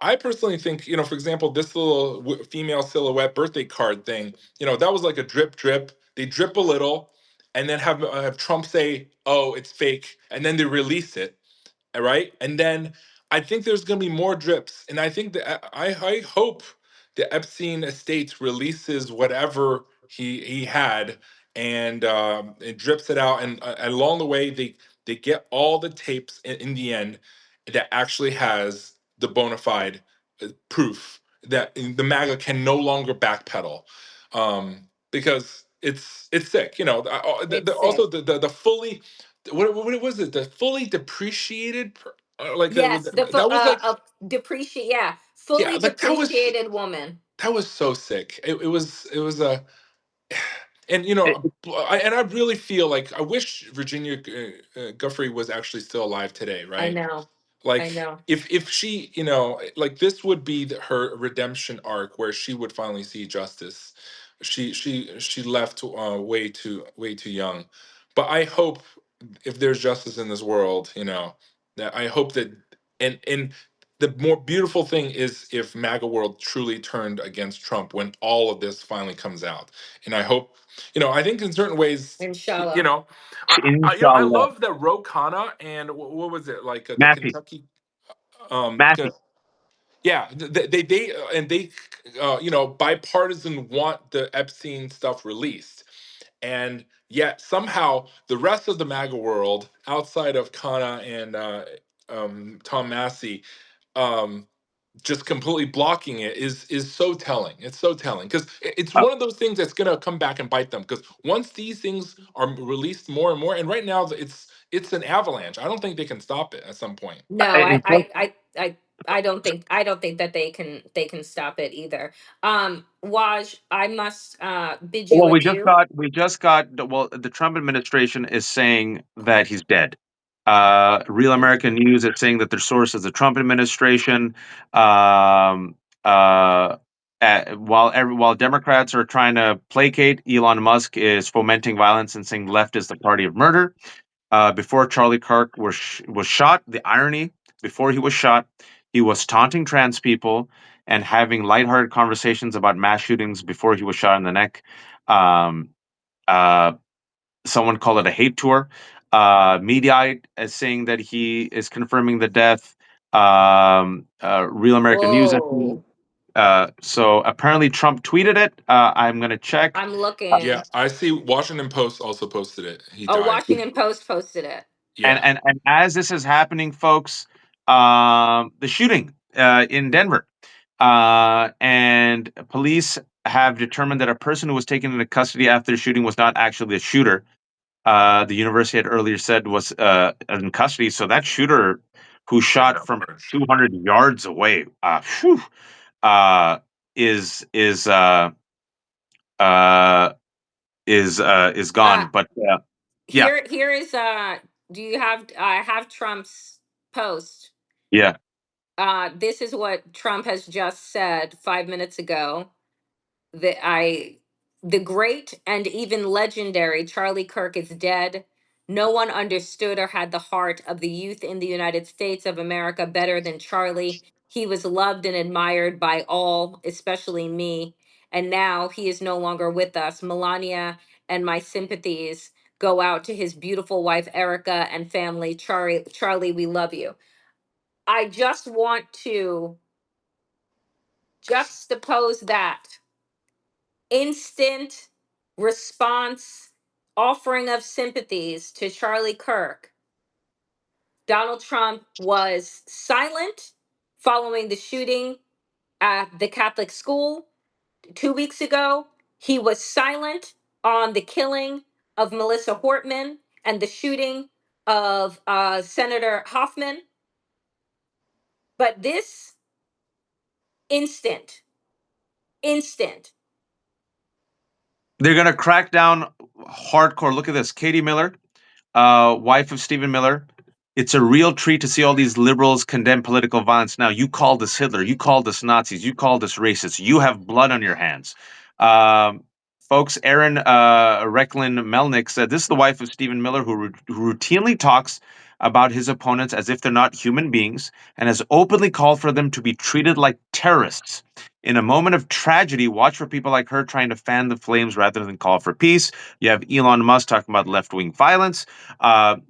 I personally think, for example, this little female silhouette birthday card thing, that was like a drip drip. They drip a little, and then have Trump say, "Oh, it's fake," and then they release it. All right, and then I think there's going to be more drips, and I think that I hope the Epstein estate releases whatever he had, and it drips it out, and along the way they get all the tapes in the end that actually has the bona fide proof that the MAGA can no longer backpedal, because it's sick. It's sick. Also the fully, what was it? The fully depreciated, Yes, that was like, depreciate. Yeah, yeah, fully like depreciated woman. that was so sick. It was a, and It- I really feel like I wish Virginia Guffrey was actually still alive today, I right? know. I Like, know. if she, like, this would be her redemption arc where she would finally see justice. She left way too young. But I hope, if there's justice in this world, that I hope that, and the more beautiful thing is if MAGA world truly turned against Trump when all of this finally comes out. And I hope, I think in certain ways, you Inshallah. know, I Inshallah. love that Ro Khanna and what was it, like, the Massey. Kentucky, um, Massey. c- yeah, they bipartisan want the Epstein stuff released, and yet somehow the rest of the MAGA world, outside of Khanna and Tom Massey, um, just completely blocking it, is so telling. It's so telling because it's Uh, one of those things that's gonna come back and bite them. Because once these things are released more and more, and right now it's an avalanche. I don't think they can stop it at some point. No, in I don't think that they can stop it either. Waj, I must bid you Well, adieu. well, the Trump administration is saying that he's dead. Real Yeah. American News is saying that their source is the Trump administration. Um, uh, while Democrats are trying to placate, Elon Musk is fomenting violence and saying left is the party of murder. Before Charlie Kirk was shot, the irony, before he was shot, he was taunting trans people and having lighthearted conversations about mass shootings before he was shot in the neck. Um, uh, Someone called it a hate tour. Mediaite is saying that he is confirming the death. Real American News. Whoa. So apparently Trump tweeted it. I'm gonna check. I'm Yeah, looking. I see. Washington Post also posted it. He Oh, died. Washington Post posted it. And Yeah. and as this is happening, folks, the shooting in Denver, and police have determined that a person who was taken into custody after the shooting was not actually the shooter. The university had earlier said was in custody. So that shooter who Was shot at from large. 200 yards away, uh, is is uh, uh, is Uh gone. But yeah, here is do you have I have Trump's post. yeah. This is what Trump has just said 5 minutes ago. The the great and even legendary Charlie Kirk is dead. No one understood or had the heart of the youth in the United States of America better than Charlie. He was loved and admired by all, especially me. And now he is no longer with us. Melania and my sympathies go out to his beautiful wife Erica and family. Charlie, we love you. I just want to juxtapose that instant response offering of sympathies to Charlie Kirk. Donald Trump was silent following the shooting at the Catholic school 2 weeks ago. He was silent on the killing of Melissa Hortman and the shooting of Senator Hoffman. But this instant, instant. They're gonna crack down hardcore. Look at this, Katie Miller, wife of Stephen Miller. It's a real treat to see all these liberals condemn political violence. Now, you called us Hitler, you called us Nazis, you called us racist. You have blood on your hands. Um, Folks, Aaron Recklin Melnick said this is the wife of Stephen Miller who routinely talks about his opponents as if they're not human beings and has openly called for them to be treated like terrorists. In a moment of tragedy, watch for people like her trying to fan the flames rather than call for peace. You have Elon Musk talking about left wing violence.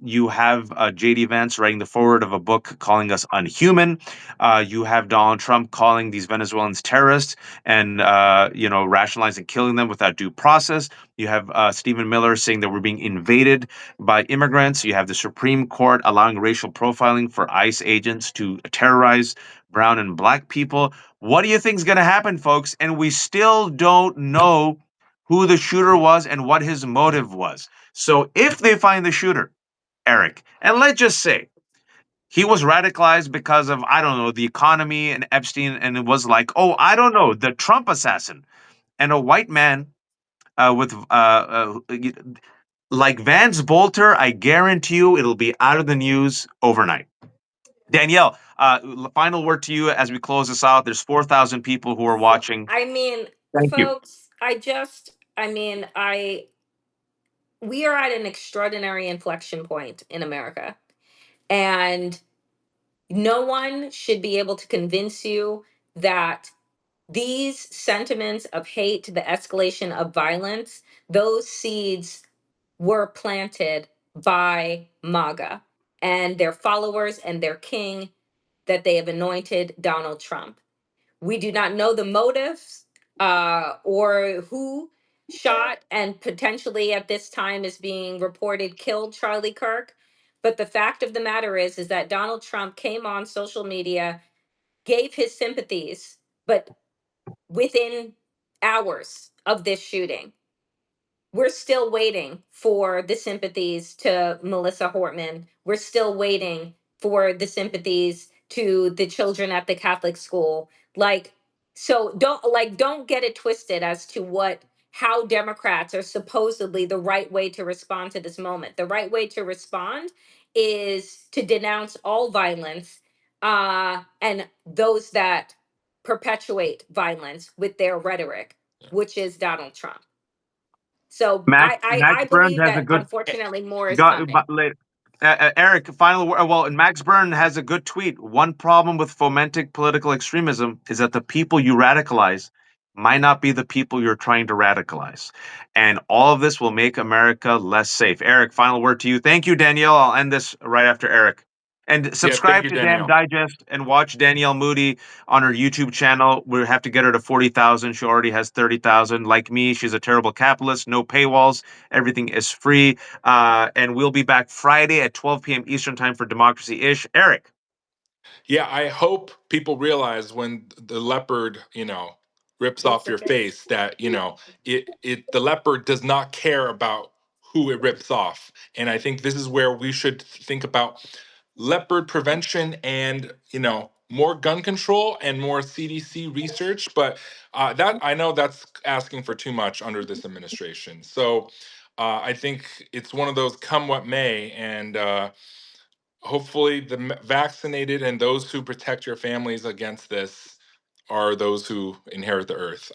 You have J.D. Vance writing the foreword of a book calling us unhuman. You have Donald Trump calling these Venezuelans terrorists and rationalizing killing them without due process. You have Stephen Miller saying that we're being invaded by immigrants. You have the Supreme Court allowing racial profiling for ICE agents to terrorize brown and black people. What do you think is going to happen, folks? And we still don't know who the shooter was and what his motive was. So if they find the shooter, Eric, and let's just say he was radicalized because of, I don't know, the economy and Epstein, and it was like, oh, I don't know, the Trump assassin, and a white man with like Vance Bolter, I guarantee you it'll be out of the news overnight. Danielle, final word to you as we close this out. There's 4,000 people who are watching. I mean, Thank you. folks, I we are at an extraordinary inflection point in America. And no one should be able to convince you that these sentiments of hate, the escalation of violence, those seeds were planted by MAGA and their followers and their king that they have anointed Donald Trump. We do not know the motives or who shot and potentially at this time is being reported killed Charlie Kirk. But the fact of the matter is that Donald Trump came on social media, gave his sympathies, but within hours of this shooting, we're still waiting for the sympathies to Melissa Hortman. We're still waiting for the sympathies to the children at the Catholic school. Like, so don't get it twisted as to what how Democrats are supposedly the right way to respond to this moment. The right way to respond is to denounce all violence and those that perpetuate violence with their rhetoric, which is Donald Trump. So Max I Burns believe has a that good unfortunately more is got coming. later. Eric, final word. Well, and Max Byrne has a good tweet. One problem with fomenting political extremism is that the people you radicalize might not be the people you're trying to radicalize. And all of this will make America less safe. Eric, final word to you. Thank you, Danielle. I'll end this right after Eric. And Yeah, thank subscribe you, to Damn Danielle. Digest and watch Danielle Moody on her YouTube channel. We have to get her to 40,000. She already has 30,000. Like me, she's a terrible capitalist. No paywalls. Everything is free. And we'll be back Friday at 12 p.m. Eastern Time for Democracy Ish. Eric. Yeah, I hope people realize when the leopard, rips Rips off your your face. face that, the leopard does not care about who it rips off. And I think this is where we should think about leopard prevention and, more gun control and more CDC research. But that I know that's asking for too much under this administration. So I think it's one of those come what may. And hopefully the vaccinated and those who protect your families against this are those who inherit the earth.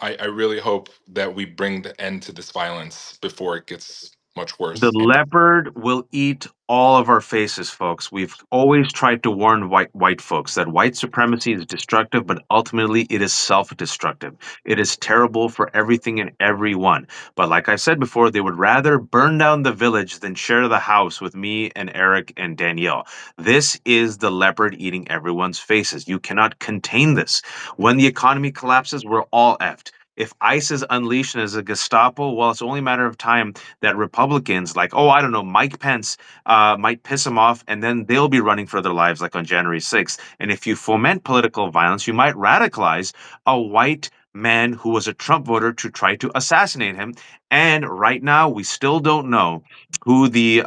I really hope that we bring the end to this violence before it gets much The worse. leopard will eat all of our faces, folks. We've always tried to warn white folks that white supremacy is destructive, but ultimately it is self-destructive. It is terrible for everything and everyone. But like I said before, they would rather burn down the village than share the house with me and Eric and Danielle. This is the leopard eating everyone's faces. You cannot contain this. When the economy collapses, we're all effed. If ICE is unleashed as a Gestapo, well, it's only a matter of time that Republicans, like, oh, I don't know, Mike Pence, might piss them off, and then they'll be running for their lives, like on January 6th. And if you foment political violence, you might radicalize a white man who was a Trump voter to try to assassinate him. And right now, we still don't know who the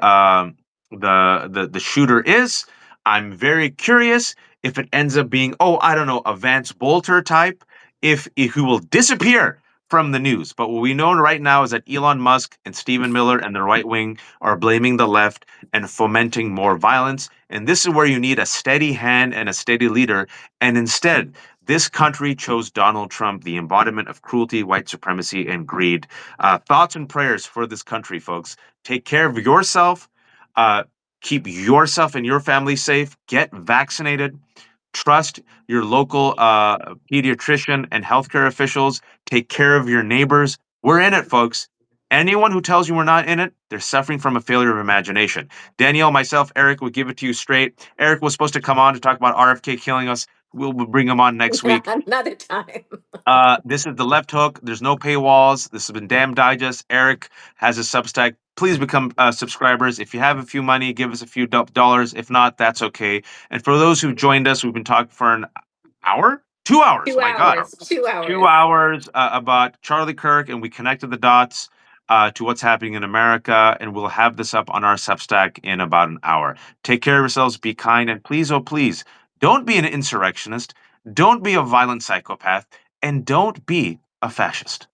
shooter is. I'm very curious if it ends up being, oh, I don't know, a Vance Bolter type, if he will disappear from the news. But what we know right now is that Elon Musk and Stephen Miller and the right wing are blaming the left and fomenting more violence. And this is where you need a steady hand and a steady leader. And instead, this country chose Donald Trump, the embodiment of cruelty, white supremacy, and greed. Thoughts and prayers for this country, folks. Take care of yourself. Uh, keep yourself and your family safe. Get vaccinated. Trust your local pediatrician and healthcare officials. Take care of your neighbors. We're in it, folks. Anyone who tells you we're not in it, they're suffering from a failure of imagination. Danielle, myself, Eric will give it to you straight. Eric was supposed to come on to talk about RFK killing us. We'll bring him on next week. Another time. This is the Left Hook. There's no paywalls. This has been Damn Digest. Eric has a Substack. Please become subscribers. If you have a few money, give us a few dollars. If not, that's okay. And for those who joined us, we've been talking for an hour, 2 hours. Two My God, hours. 2 hours. 2 hours about Charlie Kirk, and we connected the dots to what's happening in America. And we'll have this up on our Substack in about an hour. Take care of yourselves. Be kind, and please, oh please, don't be an insurrectionist. Don't be a violent psychopath and don't be a fascist.